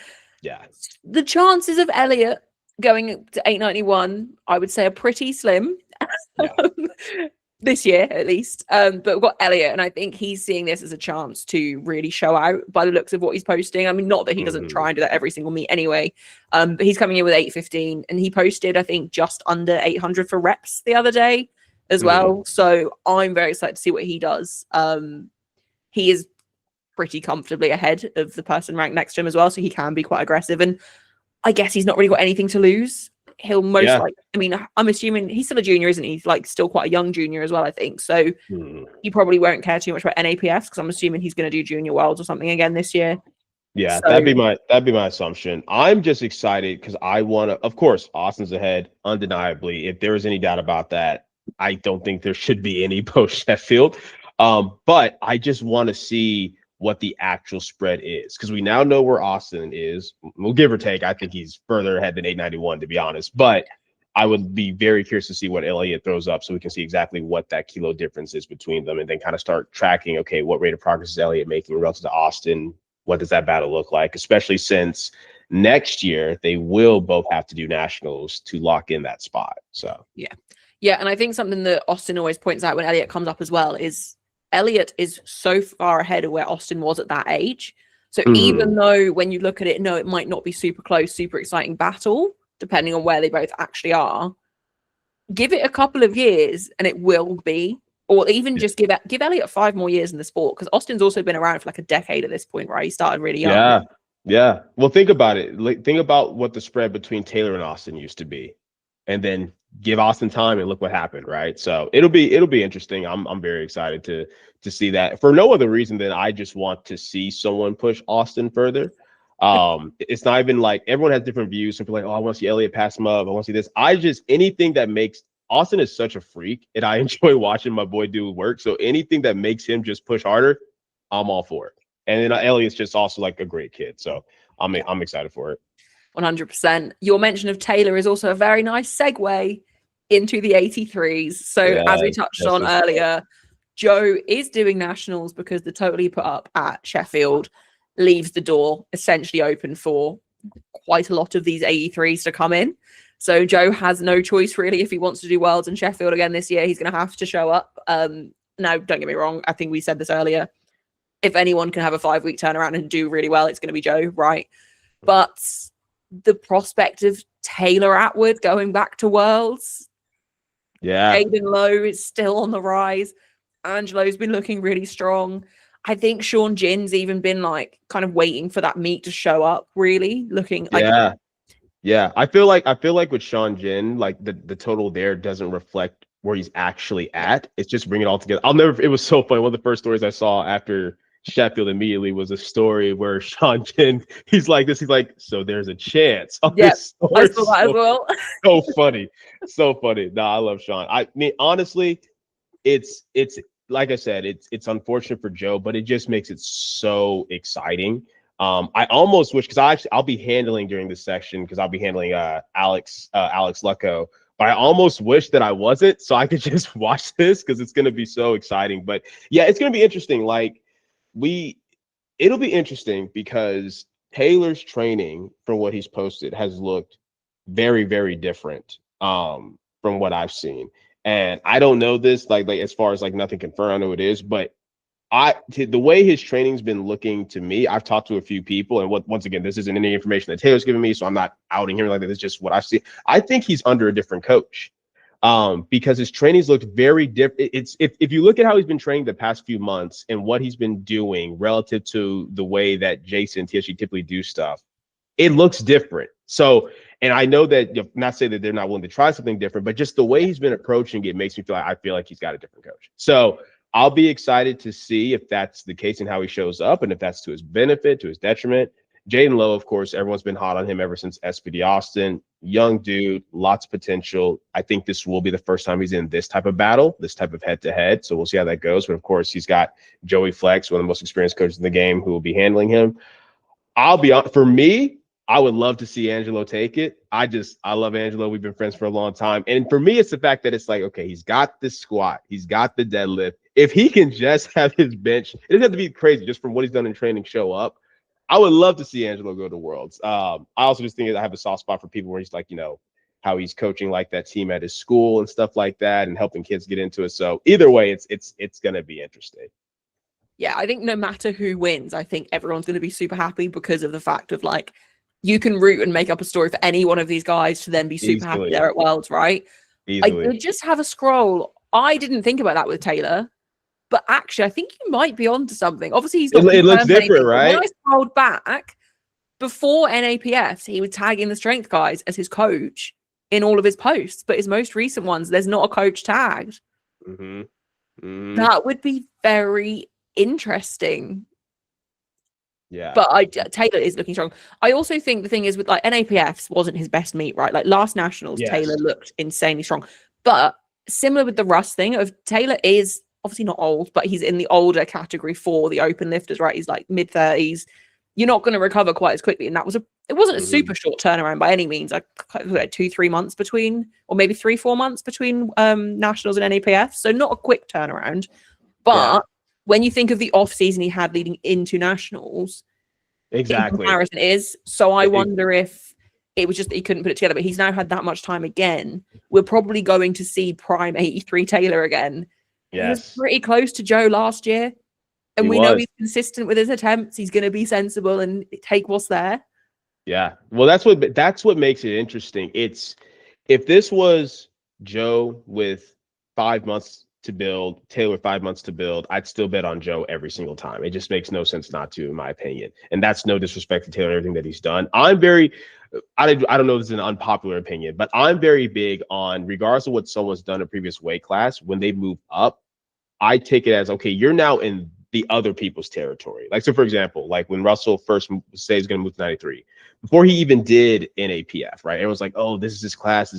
Yeah. The chances of Elliot going to 891, I would say, are pretty slim. Yeah. This year at least. But we've got Elliot, and I think he's seeing this as a chance to really show out by the looks of what he's posting. I mean, not that he doesn't try and do that every single meet anyway, but he's coming in with 815, and he posted, I think, just under 800 for reps the other day as well. So I'm very excited to see what he does. He is pretty comfortably ahead of the person ranked next to him as well, so he can be quite aggressive, and I guess he's not really got anything to lose. He'll most likely, I mean, I'm assuming he's still a junior, isn't he? He's like still quite a young junior as well, I think. So he probably won't care too much about NAPS, because I'm assuming he's going to do junior worlds or something again this year. Yeah, so that'd be my assumption. I'm just excited because I want to, of course, Austin's ahead, undeniably. If there is any doubt about that, I don't think there should be any post Sheffield. But I just want to see what the actual spread is, because we now know where Austin is. We'll give or take. I think he's further ahead than 891, to be honest. But I would be very curious to see what Elliot throws up, so we can see exactly what that kilo difference is between them, and then kind of start tracking, okay, what rate of progress is Elliot making relative to Austin? What does that battle look like? Especially since next year they will both have to do nationals to lock in that spot. So yeah, and I think something that Austin always points out when Elliot comes up as well is Elliot is so far ahead of where Austin was at that age. So even though when you look at it, no, it might not be super close, super exciting battle, depending on where they both actually are, give it a couple of years and it will be, or even just give Elliot 5 more years in the sport, because Austin's also been around for like a decade at this point, right? He started really young. Yeah. Well, think about it. Like, think about what the spread between Taylor and Austin used to be, and then give Austin time and look what happened, right? So it'll be interesting. I'm very excited to see that, for no other reason than I just want to see someone push Austin further. It's not even like everyone has different views. Some people are like, oh, I want to see Elliot pass him up, I want to see this. Anything that makes Austin is such a freak, and I enjoy watching my boy do work. So anything that makes him just push harder, I'm all for it. And then Elliot's just also like a great kid, so I'm excited for it. 100%. Your mention of Taylor is also a very nice segue into the 83s. So as we touched on earlier, Joe is doing nationals because the total he put up at Sheffield leaves the door essentially open for quite a lot of these 83s to come in. So Joe has no choice really. If he wants to do worlds in Sheffield again this year, he's going to have to show up. Now, don't get me wrong, I think we said this earlier, if anyone can have a 5-week turnaround and do really well, it's going to be Joe, right? But the prospect of Taylor Atwood going back to worlds, Aiden Lowe is still on the rise. Angelo's been looking really strong. I think Sean Jin's even been like kind of waiting for that meet to show up, really looking like. Yeah. I feel like with Sean Jin, like the total there doesn't reflect where he's actually at. It's just bring it all together. It was so funny. One of the first stories I saw after Sheffield immediately was a story where Sean Ken, he's like, so there's a chance on Yeah, this story. I saw that as well. So funny. So funny. Nah, I love Sean. I mean, honestly, it's like I said, it's unfortunate for Joe, but it just makes it so exciting. I almost wish, because I'll be handling during this section, because I'll be handling Alex Lucko. But I almost wish that I wasn't, so I could just watch this, because it's gonna be so exciting. But yeah, it's gonna be interesting. Like it'll be interesting because Taylor's training, from what he's posted, has looked very, very different from what I've seen. And I don't know this, like as far as like nothing confirmed, I know it is, but the way his training's been looking to me, I've talked to a few people, and once again, this isn't any information that Taylor's giving me, so I'm not outing him like that. It's just what I see. I think he's under a different coach, because his training's looked very different. It's if you look at how he's been training the past few months and what he's been doing relative to the way that Jason and TSG typically do stuff, it looks different. So, and I know that, not say that they're not willing to try something different, but just the way he's been approaching it makes me feel like I feel like he's got a different coach. So I'll be excited to see if that's the case and how he shows up, and if that's to his benefit, to his detriment. Jaden Lowe, of course, everyone's been hot on him ever since SBD Austin. Young dude, lots of potential. I think this will be the first time he's in this type of battle, this type of head-to-head. So we'll see how that goes. But of course, he's got Joey Flex, one of the most experienced coaches in the game, who will be handling him. I'll be honest, for me, I would love to see Angelo take it. I love Angelo. We've been friends for a long time. And for me, it's the fact that it's like, okay, he's got the squat, he's got the deadlift. If he can just have his bench, it doesn't have to be crazy, just from what he's done in training, show up. I would love to see Angelo go to Worlds. I also just think that I have a soft spot for people where he's like, how he's coaching like that team at his school and stuff like that, and helping kids get into it. So either way, it's going to be interesting. Yeah, I think no matter who wins, I think everyone's going to be super happy, because of the fact of, like, you can root and make up a story for any one of these guys to then be super happy there at Worlds, right? Easily. I did just have a scroll. I didn't think about that with Taylor, but actually, I think you might be onto something. Obviously, he's not. It looks different, right? When I scrolled back, before NAPFs, he would tag in the strength guys as his coach in all of his posts, but his most recent ones, there's not a coach tagged. Mm-hmm. Mm-hmm. That would be very interesting. Yeah, but Taylor is looking strong. I also think the thing is, with like NAPFs wasn't his best meet, right? Like last Nationals, yes, Taylor looked insanely strong. But similar with the Russ thing, of Taylor is obviously not old, but he's in the older category for the open lifters, right? He's like mid-30s. You're not going to recover quite as quickly, and it wasn't a super short turnaround by any means. Like 2-3 months between, or maybe 3-4 months between Nationals and NAPF, so not a quick turnaround. But when you think of the off season he had leading into Nationals, exactly, in comparison is. So I wonder if it was just that he couldn't put it together, but he's now had that much time again. We're probably going to see prime 83 Taylor again. Yes. He was pretty close to Joe last year. And we know he's consistent with his attempts. He's going to be sensible and take what's there. Yeah. Well, that's what makes it interesting. If this was Joe with 5 months to build, Taylor 5 months to build, I'd still bet on Joe every single time. It just makes no sense not to, in my opinion. And that's no disrespect to Taylor and everything that he's done. I don't know if this is an unpopular opinion, but I'm very big on, regardless of what someone's done in a previous weight class, when they move up, I take it as, okay, you're now in the other people's territory. Like, so for example, like when Russell first said he's going to move to 93, before he even did NAPF, right? Everyone's like, oh, this is his class,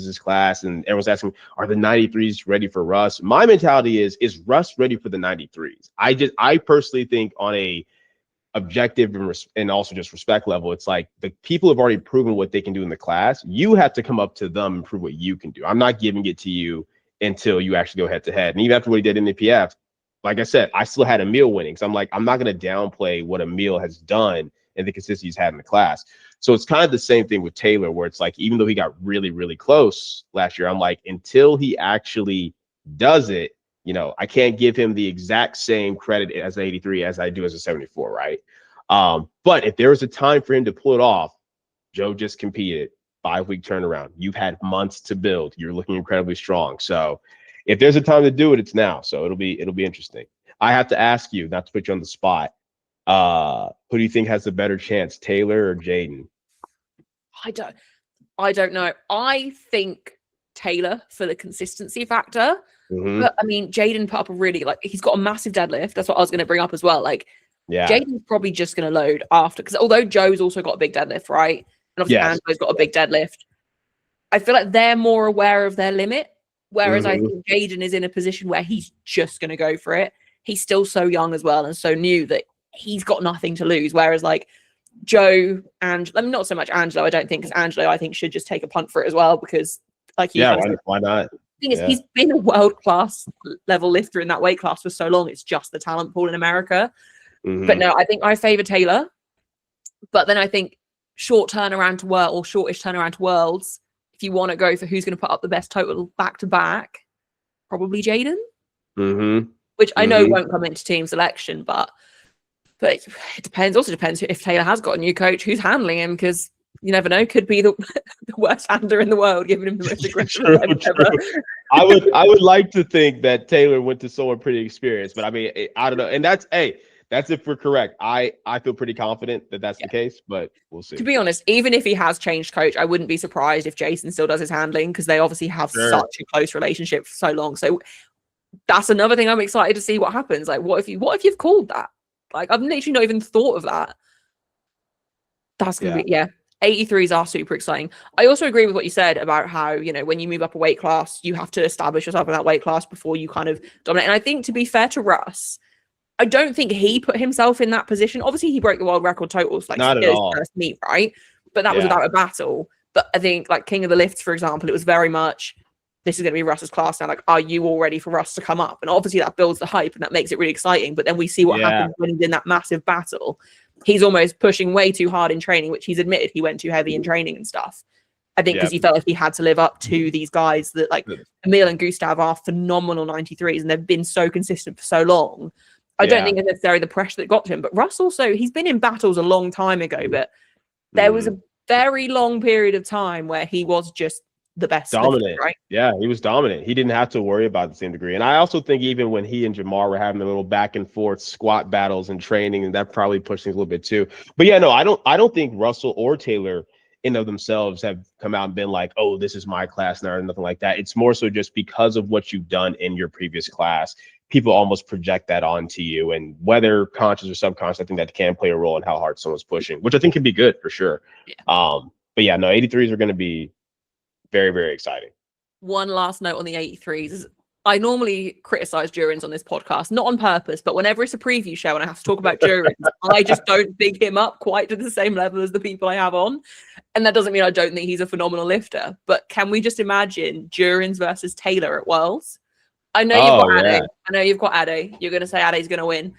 and everyone's asking, are the 93s ready for Russ? My mentality is Russ ready for the 93s? I personally think, on a objective and also just respect level, it's like the people have already proven what they can do in the class. You have to come up to them and prove what you can do. I'm not giving it to you until you actually go head to head. And even after what he did in the PF, like I said, I still had Emil winning. So I'm like, I'm not going to downplay what Emil has done and the consistency he's had in the class. So it's kind of the same thing with Taylor, where it's like, even though he got really, really close last year, I'm like, until he actually does it, I can't give him the exact same credit as an 83 as I do as a 74, right? But if there was a time for him to pull it off, Joe just competed, 5-week turnaround. You've had months to build. You're looking incredibly strong. So if there's a time to do it, it's now. So it'll be interesting. I have to ask you, not to put you on the spot, who do you think has the better chance, Taylor or Jaden? I don't know. I think Taylor for the consistency factor. Mm-hmm. But I mean, Jaden put up a really, like, he's got a massive deadlift. That's what I was going to bring up as well. Like, Yeah. Jaden's probably just going to load after, because although Joe's also got a big deadlift, right? And obviously Angela's got a big deadlift. I feel like they're more aware of their limit. Whereas I think Jaden is in a position where he's just going to go for it. He's still so young as well and so new that he's got nothing to lose. Whereas like Joe and I mean, not so much Angelo, I don't think, because Angelo, I think, should just take a punt for it as well, because like why not? The thing is, he's been a world-class level lifter in that weight class for so long. It's just the talent pool in America. But no, I think I favor Taylor. But then I think shortish turnaround to worlds, if you want to go for who's going to put up the best total back-to-back, probably Jaden. Which I know won't come into team selection, but it depends. Also depends if Taylor has got a new coach who's handling him, because you never know, could be the worst handler in the world, giving him the most aggressive ever. I would like to think that Taylor went to someone pretty experienced, but I mean, I don't know. And that's if we're correct. I feel pretty confident that that's the case, but we'll see. To be honest, even if he has changed coach, I wouldn't be surprised if Jason still does his handling, because they obviously have such a close relationship for so long. So that's another thing I'm excited to see what happens. Like, what if you've called that? Like, I've literally not even thought of that. That's gonna be 83s are super exciting. I also agree with what you said about how, you know, when you move up a weight class, you have to establish yourself in that weight class before you kind of dominate. And I think, to be fair to Russ, I don't think he put himself in that position. Obviously, he broke the world record totals, like, not at all. First meet, right? But that was without a battle. But I think, like, King of the Lifts, for example, it was very much, this is going to be Russ's class now. Like, are you all ready for Russ to come up? And obviously that builds the hype and that makes it really exciting. But then we see what happens when he's in that massive battle. He's almost pushing way too hard in training, which he's admitted he went too heavy in training and stuff. I think because he felt like he had to live up to these guys that, like, Emil and Gustav are phenomenal 93s, and they've been so consistent for so long. I don't think it's necessarily the pressure that got to him. But Russ also, he's been in battles a long time ago, but there was a very long period of time where he was just the best dominant, lifter, right? Yeah, he was dominant. He didn't have to worry about the same degree. And I also think even when he and Jamar were having a little back and forth squat battles and training, and that probably pushed things a little bit too. But yeah, no, I don't think Russell or Taylor in of themselves have come out and been like, oh, this is my class now, or nothing like that. It's more so just because of what you've done in your previous class, people almost project that onto you, and whether conscious or subconscious, I think that can play a role in how hard someone's pushing, which I think can be good for sure. But yeah, no, 83s are going to be very, very exciting. One last note on the 83s is, I normally criticize Durans on this podcast, not on purpose, but whenever it's a preview show and I have to talk about Durans, I just don't big him up quite to the same level as the people I have on. And that doesn't mean I don't think he's a phenomenal lifter, but can we just imagine Durans versus Taylor at Worlds? I know you've got Ade. I know you've got Ade. You're going to say Ade's going to win.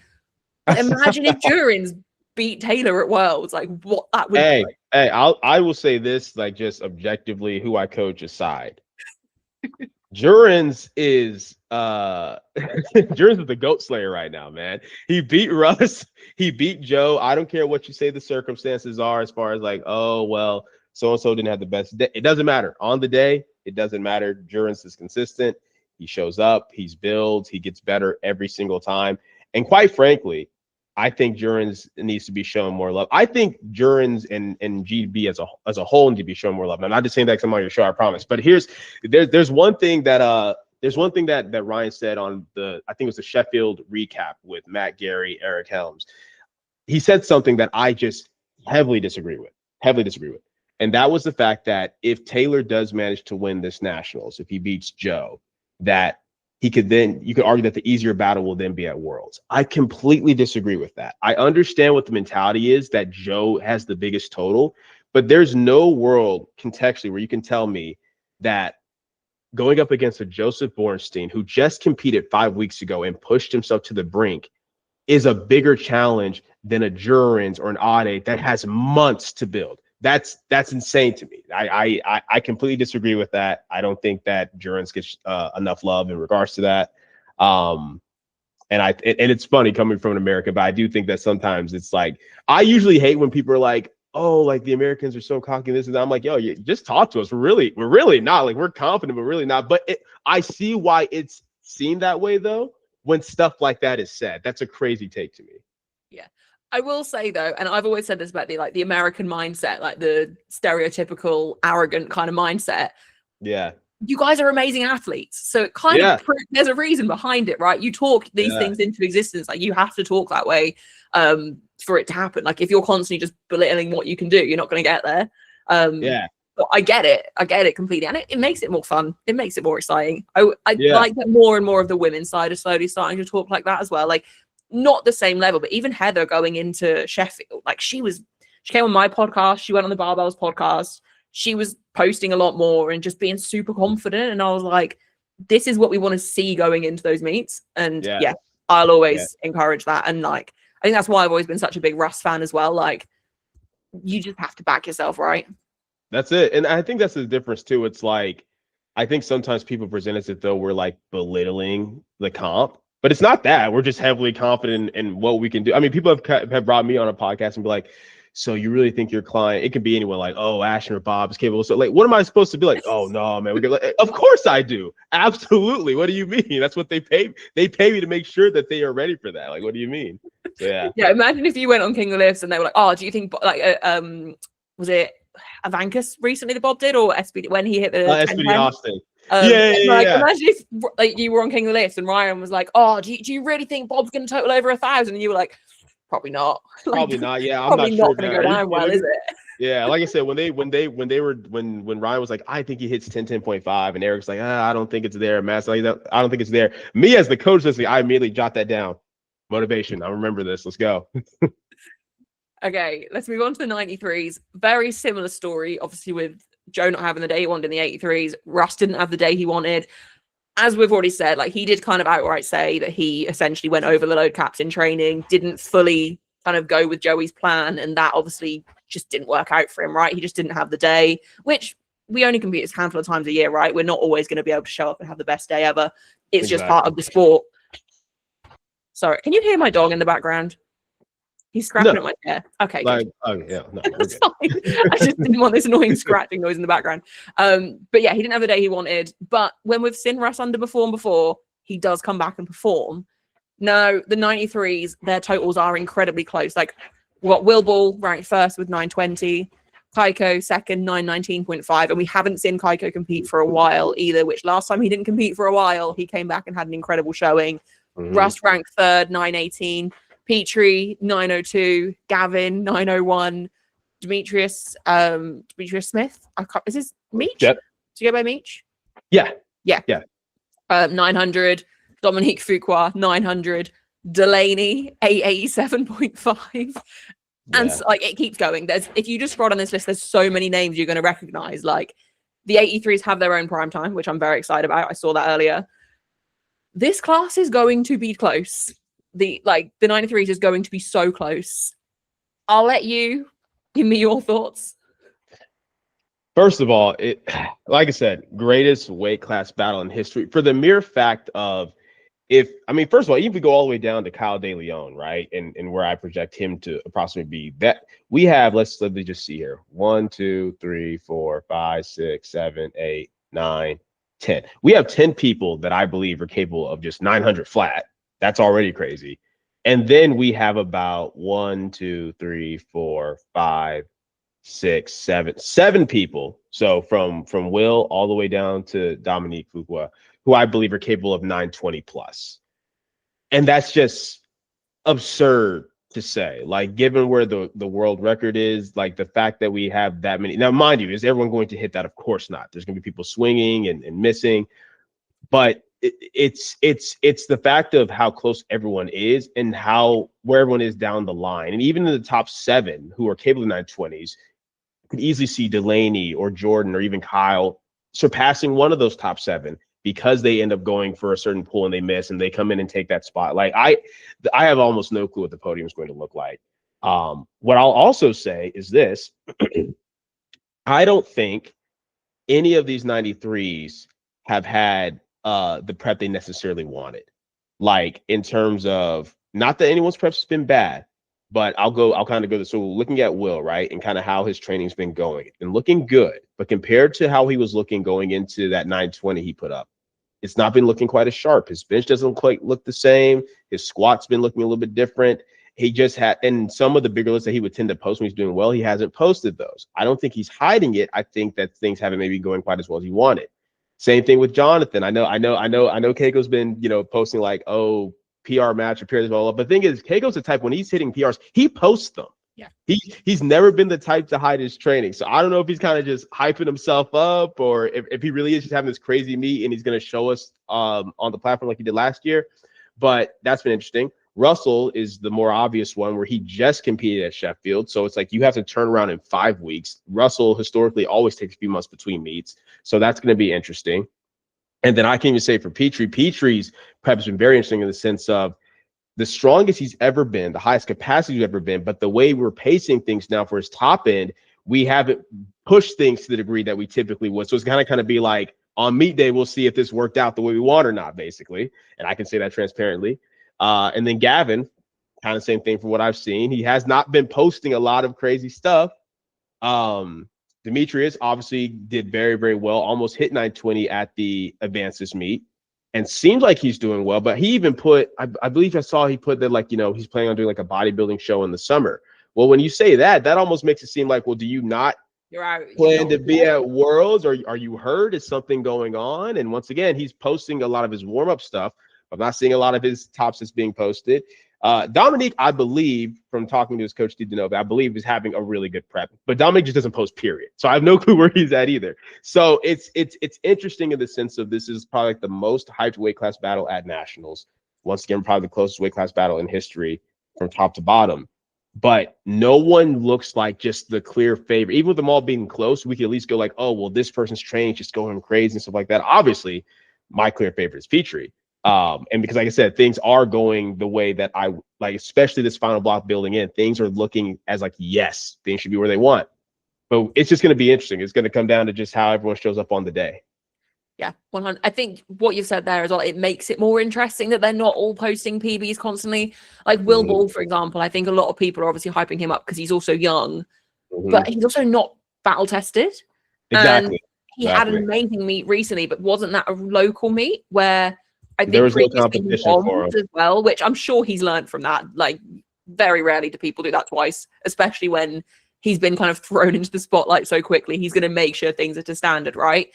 Imagine if Durans beat Taylor at Worlds, like what that would be. Hey, I will say this, like, just objectively, who I coach aside. Durans is Durans is the goat slayer right now, man. He beat Russ, he beat Joe. I don't care what you say the circumstances are, as far as like, oh well, so and so didn't have the best day. It doesn't matter. On the day, it doesn't matter. Durans is consistent. He shows up, he's builds, he gets better every single time. And quite frankly, I think Durans needs to be shown more love. I think Durans and GB as a whole need to be shown more love. And I'm not just saying that because I'm on your show, I promise. But there's one thing that Ryan said on I think it was the Sheffield recap with Matt Gary, Eric Helms. He said something that I just heavily disagree with. And that was the fact that if Taylor does manage to win this Nationals, if he beats Joe, that you could argue that the easier battle will then be at Worlds. I completely disagree with that. I understand what the mentality is, that Joe has the biggest total, but there's no world contextually where you can tell me that going up against a Joseph Bornstein, who just competed 5 weeks ago and pushed himself to the brink, is a bigger challenge than a Durans or an Ade that has months to build. That's insane to me. I completely disagree with that. I don't think that Durans gets enough love in regards to that. And it's funny coming from an American, but I do think that sometimes it's like, I usually hate when people are like, oh, like the Americans are so cocky and this and that. I'm like, yo, you just talk to us. We're really not. Like, we're confident, but really not. But I see why it's seen that way though, when stuff like that is said. That's a crazy take to me. Yeah. I will say though, and I've always said this about the American mindset, like the stereotypical arrogant kind of mindset. Yeah. you guys are amazing athletes. So it kind of, there's a reason behind it, right? You talk these things into existence. Like, you have to talk that way for it to happen. Like, if you're constantly just belittling what you can do, you're not going to get there. But I get it completely. And it makes it more fun. It makes it more exciting. I like that more and more of the women's side are slowly starting to talk like that as well. Like, not the same level, but even Heather going into Sheffield, like, she came on my podcast, she went on the Barbells podcast, she was posting a lot more and just being super confident. And I was like, this is what we want to see going into those meets. And I'll always encourage that. And like, I think that's why I've always been such a big Russ fan as well. Like, you just have to back yourself, right? That's it. And I think that's the difference too. It's like, I think sometimes people present as if though we're like belittling the comp, but it's not that. We're just heavily confident in what we can do. I mean, people have brought me on a podcast and be like, so you really think your client, it could be anyone, like, oh, Ashton or Bob is capable. So like, what am I supposed to be like? Oh no, man. Of course I do. Absolutely. What do you mean? That's what they pay. They pay me to make sure that they are ready for that. Like, what do you mean? So, yeah. Imagine if you went on King of Lifts and they were like, oh, do you think like, was it Avankus recently that Bob did, or SBD when he hit the SBD Austin? Imagine if like you were on King of Lifts and Ryan was like, oh, do you really think Bob's going to total over 1,000? And you were like, probably not. Like, probably not. Yeah, I'm probably not sure. Not going to go down well, is it? Yeah, like I said, when Ryan was like, I think he hits 10.5, and Eric's like, I don't think it's there, Matt. Like, I don't think it's there. Me as the coach, I immediately jot that down. Motivation. I remember this. Let's go. Okay, let's move on to the 93s. Very similar story, obviously, with Joe not having the day he wanted in the 83s. Russ didn't have the day he wanted. As we've already said, like, he did kind of outright say that he essentially went over the load caps in training, didn't fully kind of go with Joey's plan, and that obviously just didn't work out for him, right? He just didn't have the day, which we only compete a handful of times a year, right? We're not always going to be able to show up and have the best day ever. It's just part of the sport. Sorry, can you hear my dog in the background? He's scratching at my chair. Okay. Like, oh yeah, no, that's fine. I just didn't want this annoying scratching noise in the background. But yeah, he didn't have the day he wanted. But when we've seen Russ underperform before, he does come back and perform. Now, the 93s, their totals are incredibly close. Like, we've got Will Ball ranked first with 920, Kaiko second, 919.5, and we haven't seen Kaiko compete for a while either, which last time he didn't compete for a while, he came back and had an incredible showing. Russ ranked third, 918. Petrie 902, Gavin 901, Demetrius Smith. Is this Meach? Yep. Do you go by Meach? Yeah. 900, Dominique Fuqua 900, Delaney 887.5. And like, it keeps going. If you just scroll down this list, there's so many names you're going to recognize. Like, the 83s have their own prime time, which I'm very excited about. I saw that earlier. This class is going to be close. The 93s is going to be so close. I'll let you give me your thoughts. First of all, like I said, greatest weight class battle in history, for the mere fact of, first of all, even if we go all the way down to Kyle De Leon, right, and where I project him to approximately be, that we have, let me just see here, 1, 2, 3, 4, 5, 6, 7, 8, 9, 10. We have 10 people that I believe are capable of just 900 flat. That's already crazy. And then we have about 1, 2, 3, 4, 5, 6, 7 people. So from Will all the way down to Dominique Fuqua, who I believe are capable of 920 plus. And that's just absurd to say. Like, given where the world record is, like, the fact that we have that many. Now, mind you, is everyone going to hit that? Of course not. There's going to be people swinging and missing. But it's the fact of how close everyone is and where everyone is down the line. And even in the top 7 who are capable of 920s, you could easily see Delaney or Jordan or even Kyle surpassing one of those top 7 because they end up going for a certain pool and they miss and they come in and take that spot. Like, I have almost no clue what the podium is going to look like. What I'll also say is this. I don't think any of these 93s have had the prep they necessarily wanted. Like, in terms of, not that anyone's prep has been bad, but I'll kind of go this. So looking at Will, right, and kind of how his training's been going and looking good, but compared to how he was looking going into that 920 he put up, it's not been looking quite as sharp. His bench doesn't quite look the same. His squat's been looking a little bit different. He just had, and some of the bigger lists that he would tend to post when he's doing well, he hasn't posted those. I don't think he's hiding it. I think that things haven't maybe going quite as well as he wanted. Same thing with Jonathan. I know Keiko's been, posting like, oh, PR match appears, blah, blah. But the thing is, Keiko's the type when he's hitting PRs, he posts them. Yeah. He's never been the type to hide his training. So I don't know if he's kind of just hyping himself up or if he really is just having this crazy meet and he's going to show us on the platform like he did last year. But that's been interesting. Russell is the more obvious one where he just competed at Sheffield. So it's like you have to turn around in 5 weeks. Russell historically always takes a few months between meets. So that's going to be interesting. And then I can even say for Petrie's prep has been very interesting in the sense of the strongest he's ever been, the highest capacity he's ever been. But the way we're pacing things now for his top end, we haven't pushed things to the degree that we typically would. So it's kind of be like on meet day, we'll see if this worked out the way we want or not, basically. And I can say that transparently. And then Gavin, kind of same thing from what I've seen. He has not been posting a lot of crazy stuff. Demetrius obviously did very, very well, almost hit 920 at the Advances meet and seems like he's doing well. But he even put, I believe I saw he put that like, he's planning on doing like a bodybuilding show in the summer. Well, when you say that, that almost makes it seem like, well, do you not plan to be at Worlds, or are you hurt? Is something going on? And once again, he's posting a lot of his warm-up stuff. I'm not seeing a lot of his tops that's being posted. Dominique, I believe, from talking to his coach, DeNova, I believe is having a really good prep. But Dominique just doesn't post, period. So I have no clue where he's at either. So it's interesting in the sense of this is probably like the most hyped weight class battle at Nationals. Once again, probably the closest weight class battle in history from top to bottom. But no one looks like just the clear favorite. Even with them all being close, we can at least go like, oh, well, this person's training just going crazy and stuff like that. Obviously, my clear favorite is Petrie. And because, like I said, things are going the way that I like, especially this final block building in, things are looking as like, yes, things should be where they want. But it's just going to be interesting. It's going to come down to just how everyone shows up on the day. Yeah, 100. I think what you've said there as well, it makes it more interesting that they're not all posting PBs constantly. Like Will Ball, for example, I think a lot of people are obviously hyping him up because he's also young, but he's also not battle tested. Exactly. And he had an amazing meet recently, but wasn't that a local meet where I think there was no competition for him as well, which I'm sure he's learned from that. Like very rarely do people do that twice, especially when he's been kind of thrown into the spotlight so quickly. He's going to make sure things are to standard, right?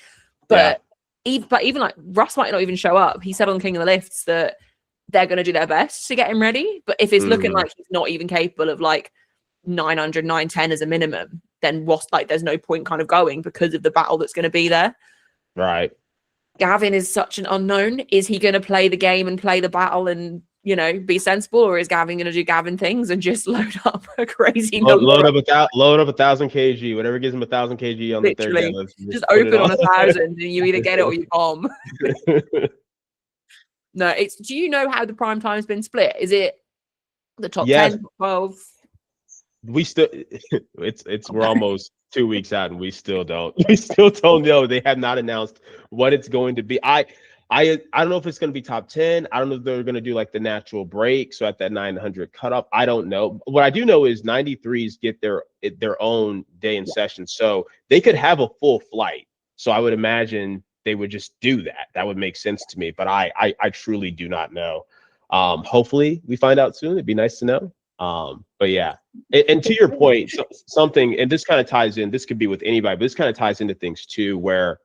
But even like Russ might not even show up. He said on King of the Lifts that they're going to do their best to get him ready. But if it's looking like he's not even capable of like 900, 910 as a minimum, then what's like, there's no point kind of going because of the battle that's going to be there. Right. Gavin is such an unknown. Is he going to play the game and play the battle and, be sensible, or is Gavin going to do Gavin things and just load up a crazy load up 1,000 kg, whatever gives him 1,000 kg on literally, the third day. Just open on 1,000 and you either get it or you bomb. No, do you know how the prime time has been split? Is it the top 10, top 12? We still we're almost 2 weeks out and we still don't know. They have not announced what it's going to be. I don't know if it's going to be top 10. I don't know if they're going to do like the natural break. So at that 900 cutoff, I don't know. What I do know is 93s get their own day in session. So they could have a full flight. So I would imagine they would just do that. That would make sense to me. But I truly do not know. Hopefully we find out soon. It'd be nice to know. But yeah. And to your point, something, and this kind of ties in, this could be with anybody, but this kind of ties into things too, where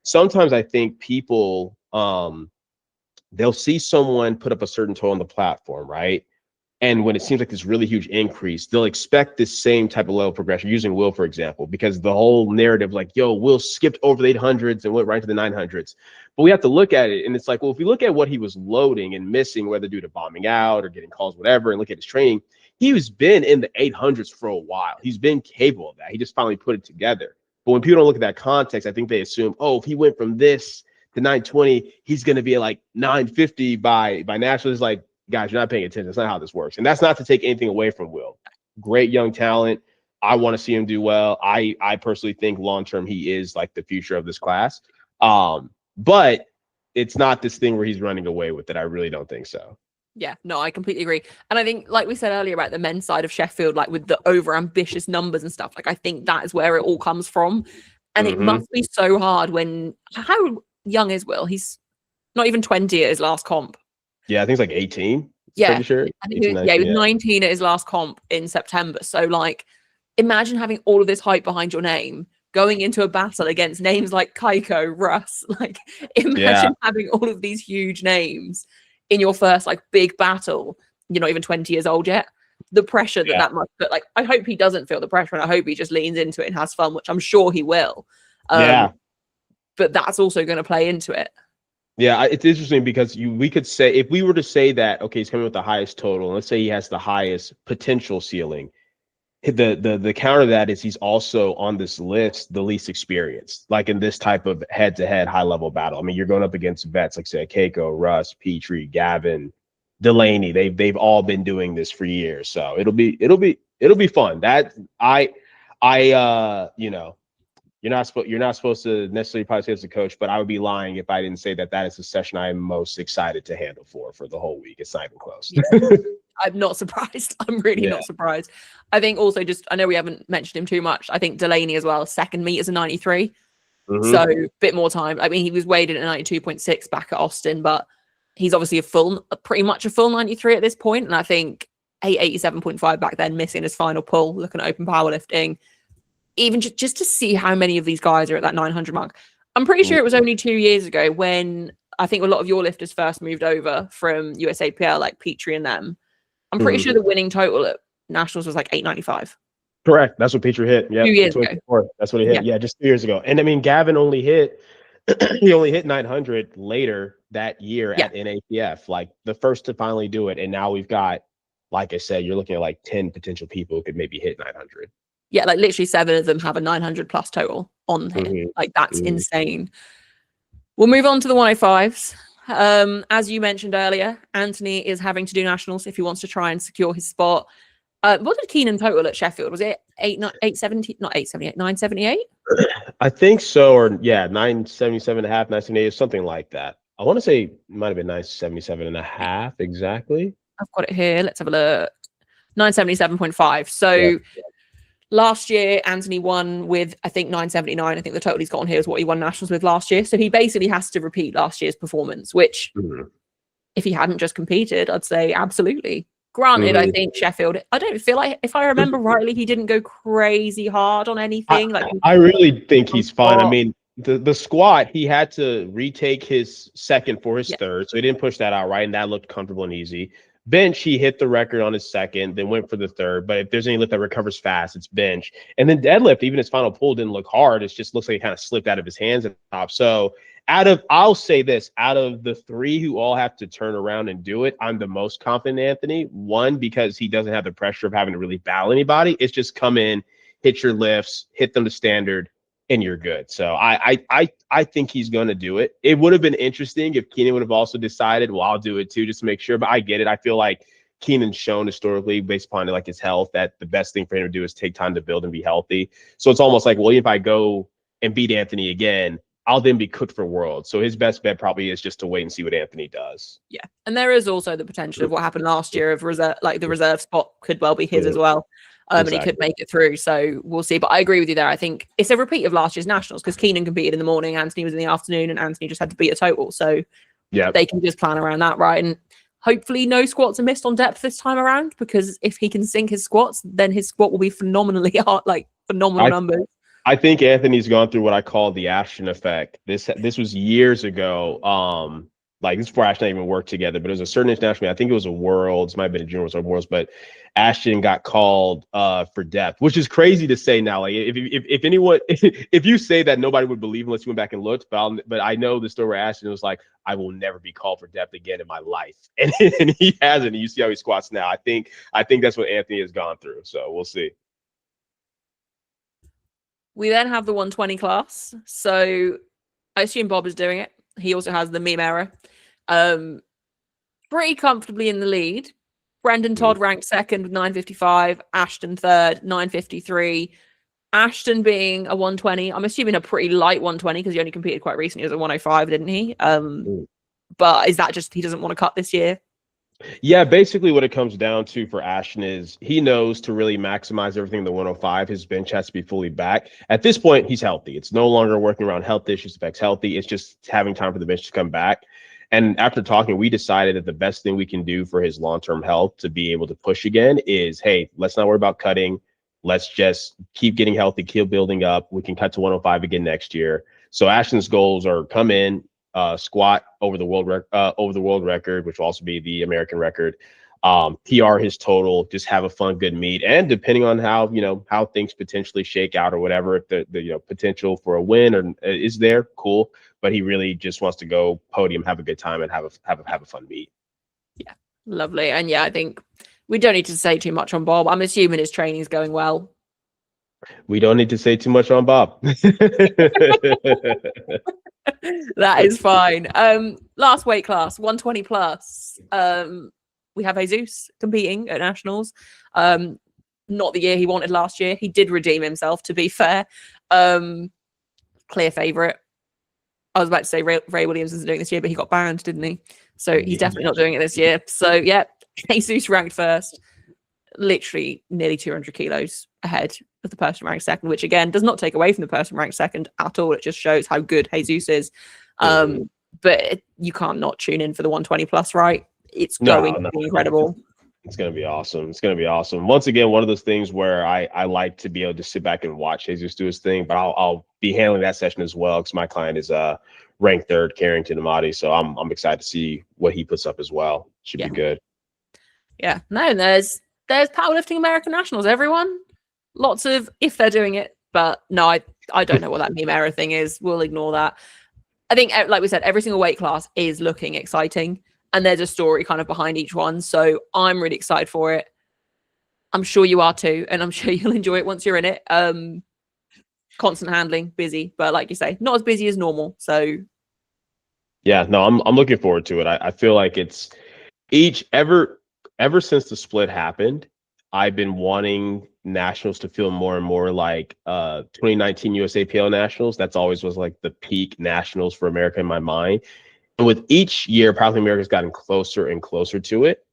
sometimes I think people, they'll see someone put up a certain total on the platform, right? And when it seems like this really huge increase, they'll expect this same type of level of progression, using Will, for example, because the whole narrative, like, yo, Will skipped over the 800s and went right to the 900s. But we have to look at it, and it's like, well, if we look at what he was loading and missing, whether due to bombing out or getting calls, whatever, and look at his training, he's been in the 800s for a while. He's been capable of that. He just finally put it together. But when people don't look at that context, I think they assume, oh, if he went from this to 920, he's going to be at like 950 by Nationals. It's like, guys, you're not paying attention. That's not how this works. And that's not to take anything away from Will. Great young talent. I want to see him do well. I personally think long-term he is like the future of this class. But it's not this thing where he's running away with it. I really don't think so. Yeah, no, I completely agree. And I think, like we said earlier about the men's side of Sheffield, like with the over-ambitious numbers and stuff, like I think that is where it all comes from. And it must be so hard how young is Will? He's not even 20 at his last comp. Yeah, I think it's like 18. Yeah, pretty sure. I think he was 19 at his last comp in September. So like, imagine having all of this hype behind your name, going into a battle against names like Kaiko, Russ. Like, imagine having all of these huge names in your first like big battle. You're not even 20 years old yet. The pressure that must put, like, I hope he doesn't feel the pressure, and I hope he just leans into it and has fun, which I'm sure he will. But that's also going to play into it. Yeah, it's interesting because we could say, if we were to say that, okay, he's coming with the highest total, and let's say he has the highest potential ceiling. The counter to that is he's also on this list the least experienced, like in this type of head-to-head high-level battle. I mean, you're going up against vets like, say, Keiko, Russ, Petrie, Gavin, Delaney. They've all been doing this for years, so it'll be fun. That you know. You're not supposed to necessarily probably say as a coach, but I would be lying if I didn't say that is the session I am most excited to handle for the whole week. It's not even close. Yeah. I'm not surprised. I'm really not surprised. I think also I know we haven't mentioned him too much. I think Delaney as well, second meet is a 93. So a bit more time. I mean, he was weighed in at 92.6 back at Austin, but he's obviously pretty much a full 93 at this point. And I think 887.5 back then, missing his final pull, looking at open powerlifting. Even just to see how many of these guys are at that 900 mark. I'm pretty sure it was only 2 years ago when I think a lot of your lifters first moved over from USAPL, like Petrie and them. I'm pretty sure the winning total at Nationals was like 895. Correct. That's what Petrie hit. Yeah. 2 years ago. That's what he hit. Yeah, just 2 years ago. And I mean, Gavin only hit 900 later that year at NAPF, like the first to finally do it. And now we've got, like I said, you're looking at like 10 potential people who could maybe hit 900. Yeah, like literally 7 of them have a 900 plus total on here. Like, that's insane. We'll move on to the 105s. As you mentioned earlier, Anthony is having to do nationals if he wants to try and secure his spot. What did Keenan total at Sheffield? Was it 870? Not 878, 978? I think so, or 977 and a half, 978, something like that. I want to say it might have been 977 and a half exactly. I've got it here. Let's have a look. 977.5. So last year, Anthony won with, I think, 979. I think the total he's got on here is what he won nationals with last year. So he basically has to repeat last year's performance, which if he hadn't just competed, I'd say absolutely. Granted, I think Sheffield, I don't feel like, if I remember rightly, he didn't go crazy hard on anything. I really think he's fine. I mean, the squat, he had to retake his second for his third. So he didn't push that out right. And that looked comfortable and easy. Bench, he hit the record on his second, then went for the third. But if there's any lift that recovers fast, it's bench. And then deadlift, even his final pull didn't look hard. It just looks like it kind of slipped out of his hands at the top. So I'll say this, out of the three who all have to turn around and do it, I'm the most confident in Anthony. One, because he doesn't have the pressure of having to really battle anybody. It's just come in, hit your lifts, hit them to standard, and you're good. So I think he's going to do it. It would have been interesting if Keenan would have also decided, well, I'll do it too, just to make sure. But I get it. I feel like Keenan's shown historically, based upon like his health, that the best thing for him to do is take time to build and be healthy. So it's almost like, well, if I go and beat Anthony again, I'll then be cooked for Worlds. So his best bet probably is just to wait and see what Anthony does. Yeah. And there is also the potential of what happened last year of reserve, like the reserve spot could well be his as well. And he could make it through. So we'll see. But I agree with you there. I think it's a repeat of last year's nationals because Keenan competed in the morning, Anthony was in the afternoon, and Anthony just had to beat a total. So they can just plan around that, right? And hopefully no squats are missed on depth this time around, because if he can sink his squats, then his squat will be phenomenally hard, like phenomenal numbers. I think Anthony's gone through what I call the Ashton effect. This was years ago. Like this before Ashton and I even worked together, but it was a certain international. I think it was a Worlds, might have been a Juniors or Worlds, but Ashton got called for depth, which is crazy to say now. Like if anyone, if you say that, nobody would believe unless you went back and looked. But I know the story where Ashton was like, I will never be called for depth again in my life, and he hasn't. You see how he squats now. I think that's what Anthony has gone through. So we'll see. We then have the 120 class. So I assume Bob is doing it. He also has the meme error. Pretty comfortably in the lead. Brendan Todd ranked second with 955. Ashton third, 953. Ashton being a 120. I'm assuming a pretty light 120 because he only competed quite recently as a 105, didn't he? But is that just he doesn't want to cut this year? Yeah, basically what it comes down to for Ashton is he knows to really maximize everything in the 105. His bench has to be fully back. At this point, he's healthy. It's no longer working around health issues, affects healthy. It's just having time for the bench to come back. And after talking, we decided that the best thing we can do for his long-term health to be able to push again is, hey, let's not worry about cutting. Let's just keep getting healthy, keep building up. We can cut to 105 again next year. So Ashton's goals are come in, squat over the world record, which will also be the American record. PR his total, just have a fun, good meet. And depending on how, how things potentially shake out or whatever, if the potential for a win or is there, cool. But he really just wants to go podium, have a good time, and have a fun meet. Yeah, lovely. And yeah, I think we don't need to say too much on Bob. I'm assuming his training is going well. We don't need to say too much on Bob. That is fine. Last weight class, 120 plus. We have Jesus competing at nationals. Not the year he wanted last year. He did redeem himself, to be fair. Clear favorite. I was about to say Ray Williams isn't doing this year, but he got banned, didn't he? So he's definitely not doing it this year. So yeah, Jesus ranked first, literally nearly 200 kilos ahead of the person ranked second, which again does not take away from the person ranked second at all. It just shows how good Jesus is. But you can't not tune in for the 120 plus, right? It's going to be incredible. It's going to be awesome. It's going to be awesome. Once again, one of those things where I like to be able to sit back and watch Jesus do his thing, but I'll be handling that session as well because my client is ranked third, Carrington Amati. So I'm excited to see what he puts up as well. Should be good. Yeah. No, there's Powerlifting America Nationals, everyone. Lots of if they're doing it, but no, I don't know what that meme error thing is. We'll ignore that. I think, like we said, every single weight class is looking exciting. And there's a story kind of behind each one. So I'm really excited for it. I'm sure you are too. And I'm sure you'll enjoy it once you're in it. Constant handling, busy. But like you say, not as busy as normal. So yeah, no, I'm looking forward to it. I feel like it's ever since the split happened, I've been wanting nationals to feel more and more like 2019 USAPL nationals. That's always was like the peak nationals for America in my mind. And with each year, Powerlifting America's gotten closer and closer to it.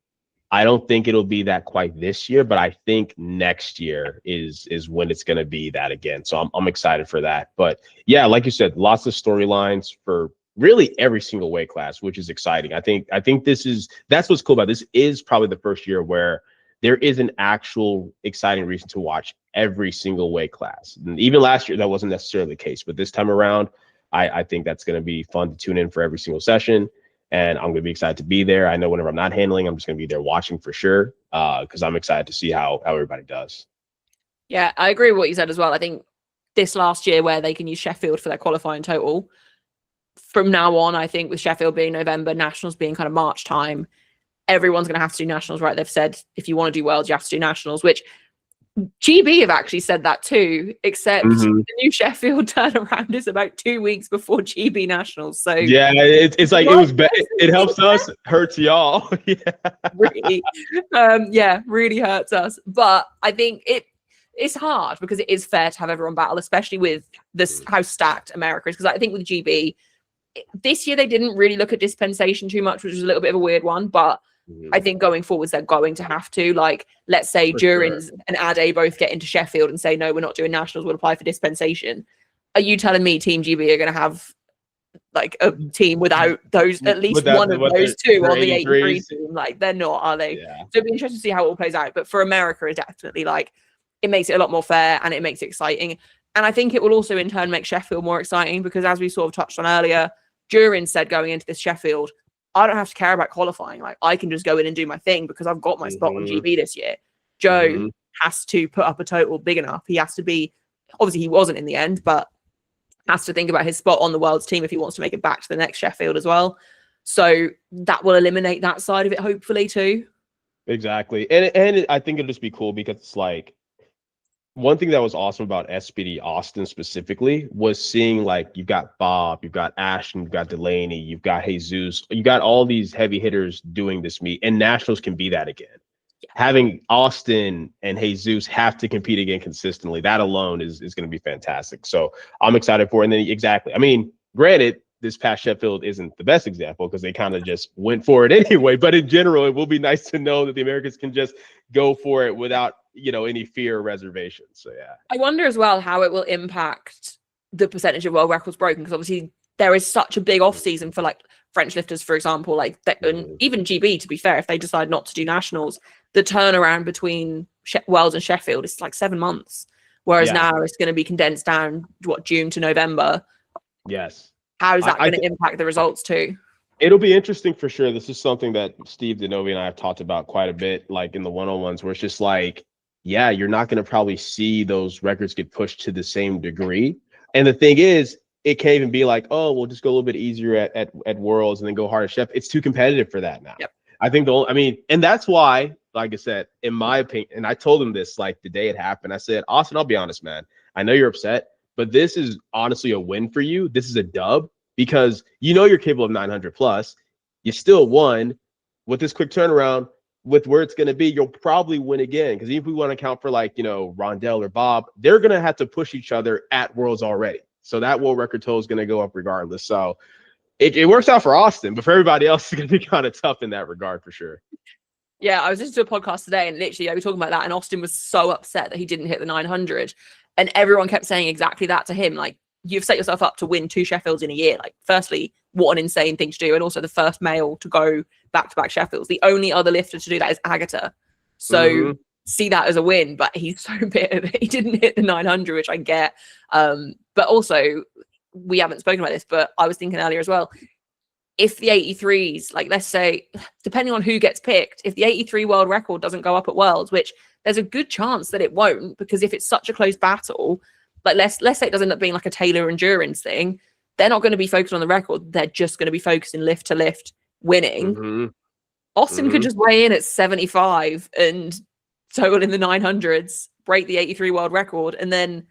I don't think it'll be that quite this year, but I think next year is when it's going to be that again. So I'm excited for that. But yeah, like you said, lots of storylines for really every single weight class, which is exciting. I think that's what's cool about this. Is probably the first year where there is an actual exciting reason to watch every single weight class. And even last year, that wasn't necessarily the case, but this time around, I think that's going to be fun to tune in for every single session. And I'm going to be excited to be there. I know whenever I'm not handling, I'm just going to be there watching for sure because I'm excited to see how everybody does. Yeah, I agree with what you said as well. I think this last year where they can use Sheffield for their qualifying total, from now on, I think with Sheffield being November, nationals being kind of March time, everyone's going to have to do nationals, right? They've said if you want to do worlds, you have to do nationals, which GB have actually said that too, except the new Sheffield turnaround is about 2 weeks before GB nationals. So yeah, it's like it helps us, hurts y'all. Really, really hurts us. But I think it's hard because it is fair to have everyone battle, especially with this how stacked America is. Because I think with GB this year they didn't really look at dispensation too much, which was a little bit of a weird one, but I think going forwards, they're going to have to, like, let's say Durins and Ade both get into Sheffield and say, no, we're not doing nationals, we'll apply for dispensation. Are you telling me Team GB are going to have like a team without those, at least one of those two on the 83 team? Like, they're not, are they? Yeah. So it'll be interesting to see how it all plays out. But for America, it definitely, like, it makes it a lot more fair and it makes it exciting. And I think it will also in turn make Sheffield more exciting because, as we sort of touched on earlier, Durins said going into this Sheffield, I don't have to care about qualifying. Like, I can just go in and do my thing because I've got my spot on GB this year. Joe has to put up a total big enough. He has to be, obviously he wasn't in the end, but has to think about his spot on the world's team if he wants to make it back to the next Sheffield as well. So that will eliminate that side of it, hopefully, too. Exactly. And I think it'll just be cool because it's like, one thing that was awesome about SBD Austin specifically was seeing, like, you've got Bob, you've got Ashton, you've got Delaney, you've got Jesus, you got all these heavy hitters doing this meet, and nationals can be that again. Yeah. Having Austin and Jesus have to compete again consistently, that alone is going to be fantastic. So I'm excited for it. And then exactly, I mean, granted, this past Sheffield isn't the best example because they kind of just went for it anyway. But in general, it will be nice to know that the Americans can just go for it without, any fear or reservations. So, yeah. I wonder as well how it will impact the percentage of world records broken because obviously there is such a big off season for, like, French lifters, for example, like and Mhm. even GB, to be fair, if they decide not to do nationals, the turnaround between Worlds and Sheffield is like 7 months. Whereas Yeah. now it's going to be condensed down, June to November. Yes. How is that I going to impact the results too? It'll be interesting for sure. This is something that Steve Denovi and I have talked about quite a bit, like in the one-on-ones, where it's just like, yeah, you're not going to probably see those records get pushed to the same degree. And the thing is, it can't even be like, oh, we'll just go a little bit easier at Worlds and then go hard at Chef. It's too competitive for that now. Yep. I think and that's why, like I said, in my opinion, and I told him this like the day it happened. I said, Austin, I'll be honest, man. I know you're upset, but this is honestly a win for you. This is a dub because you're capable of 900 plus. You still won with this quick turnaround. With where it's going to be, you'll probably win again. Because even if we want to count for like, Rondell or Bob, they're going to have to push each other at Worlds already. So that world record total is going to go up regardless. So it works out for Austin, but for everybody else, it's going to be kind of tough in that regard for sure. Yeah, I was listening to a podcast today and literally we were talking about that, and Austin was so upset that he didn't hit the 900. And everyone kept saying exactly that to him. Like, you've set yourself up to win 2 Sheffields in a year. Like, firstly, what an insane thing to do. And also the first male to go back-to-back Sheffields. The only other lifter to do that is Agatha. So see that as a win, but he's so bitter that he didn't hit the 900, which I get. But also, we haven't spoken about this, but I was thinking earlier as well, if the 83s, like let's say, depending on who gets picked, if the 83 world record doesn't go up at Worlds, which there's a good chance that it won't, because if it's such a close battle, like let's say it doesn't end up being like a Taylor endurance thing, they're not going to be focused on the record. They're just going to be focused in lift to lift winning. Austin could just weigh in at 75 and total in the 900s, break the 83 world record, and then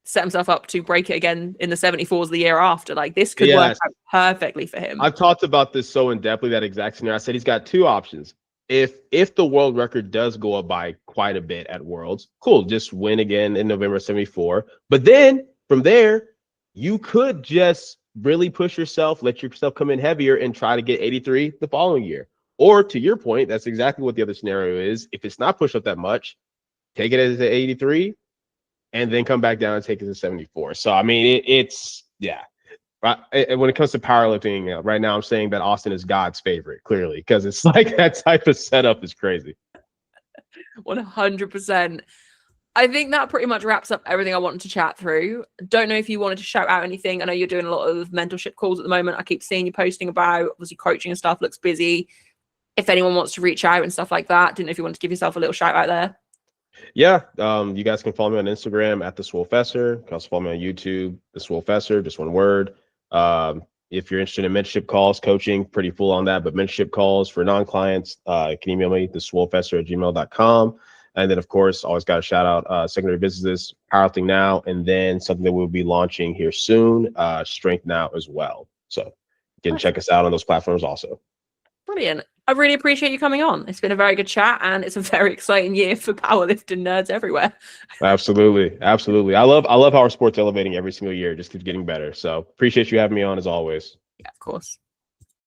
set himself up to break it again in the 74s the year after. Like, this could work out perfectly for him. I've talked about this so in depthly, that exact scenario. I said he's got 2 options. If the world record does go up by quite a bit at Worlds, cool, just win again in November 74. But then from there, you could just really push yourself, let yourself come in heavier, and try to get 83 the following year. Or to your point, that's exactly what the other scenario is. If it's not pushed up that much, take it as an 83 and then come back down and take it to 74. So, I mean, it's right. And when it comes to powerlifting, right now I'm saying that Austin is God's favorite, clearly, because it's like that type of setup is crazy. 100%. I think that pretty much wraps up everything I wanted to chat through. Don't know if you wanted to shout out anything. I know you're doing a lot of mentorship calls at the moment. I keep seeing you posting about, obviously, coaching and stuff. Looks busy. If anyone wants to reach out and stuff like that, didn't know if you want to give yourself a little shout out there. Yeah, you guys can follow me on Instagram at the Swolefessor. You can also follow me on YouTube, the Swolefessor, just one word. If you're interested in mentorship calls, coaching, pretty full on that, but mentorship calls for non-clients, you can email me, theswolefessor@gmail.com. And then, of course, always got to shout out secondary businesses, Powerlifting Now, and then something that we'll be launching here soon, Strength Now as well. So you can check us out on those platforms also. Brilliant. I really appreciate you coming on. It's been a very good chat, and it's a very exciting year for powerlifting nerds everywhere. Absolutely. Absolutely. I love how our sport's elevating every single year. It just keeps getting better. So appreciate you having me on as always. Yeah, of course.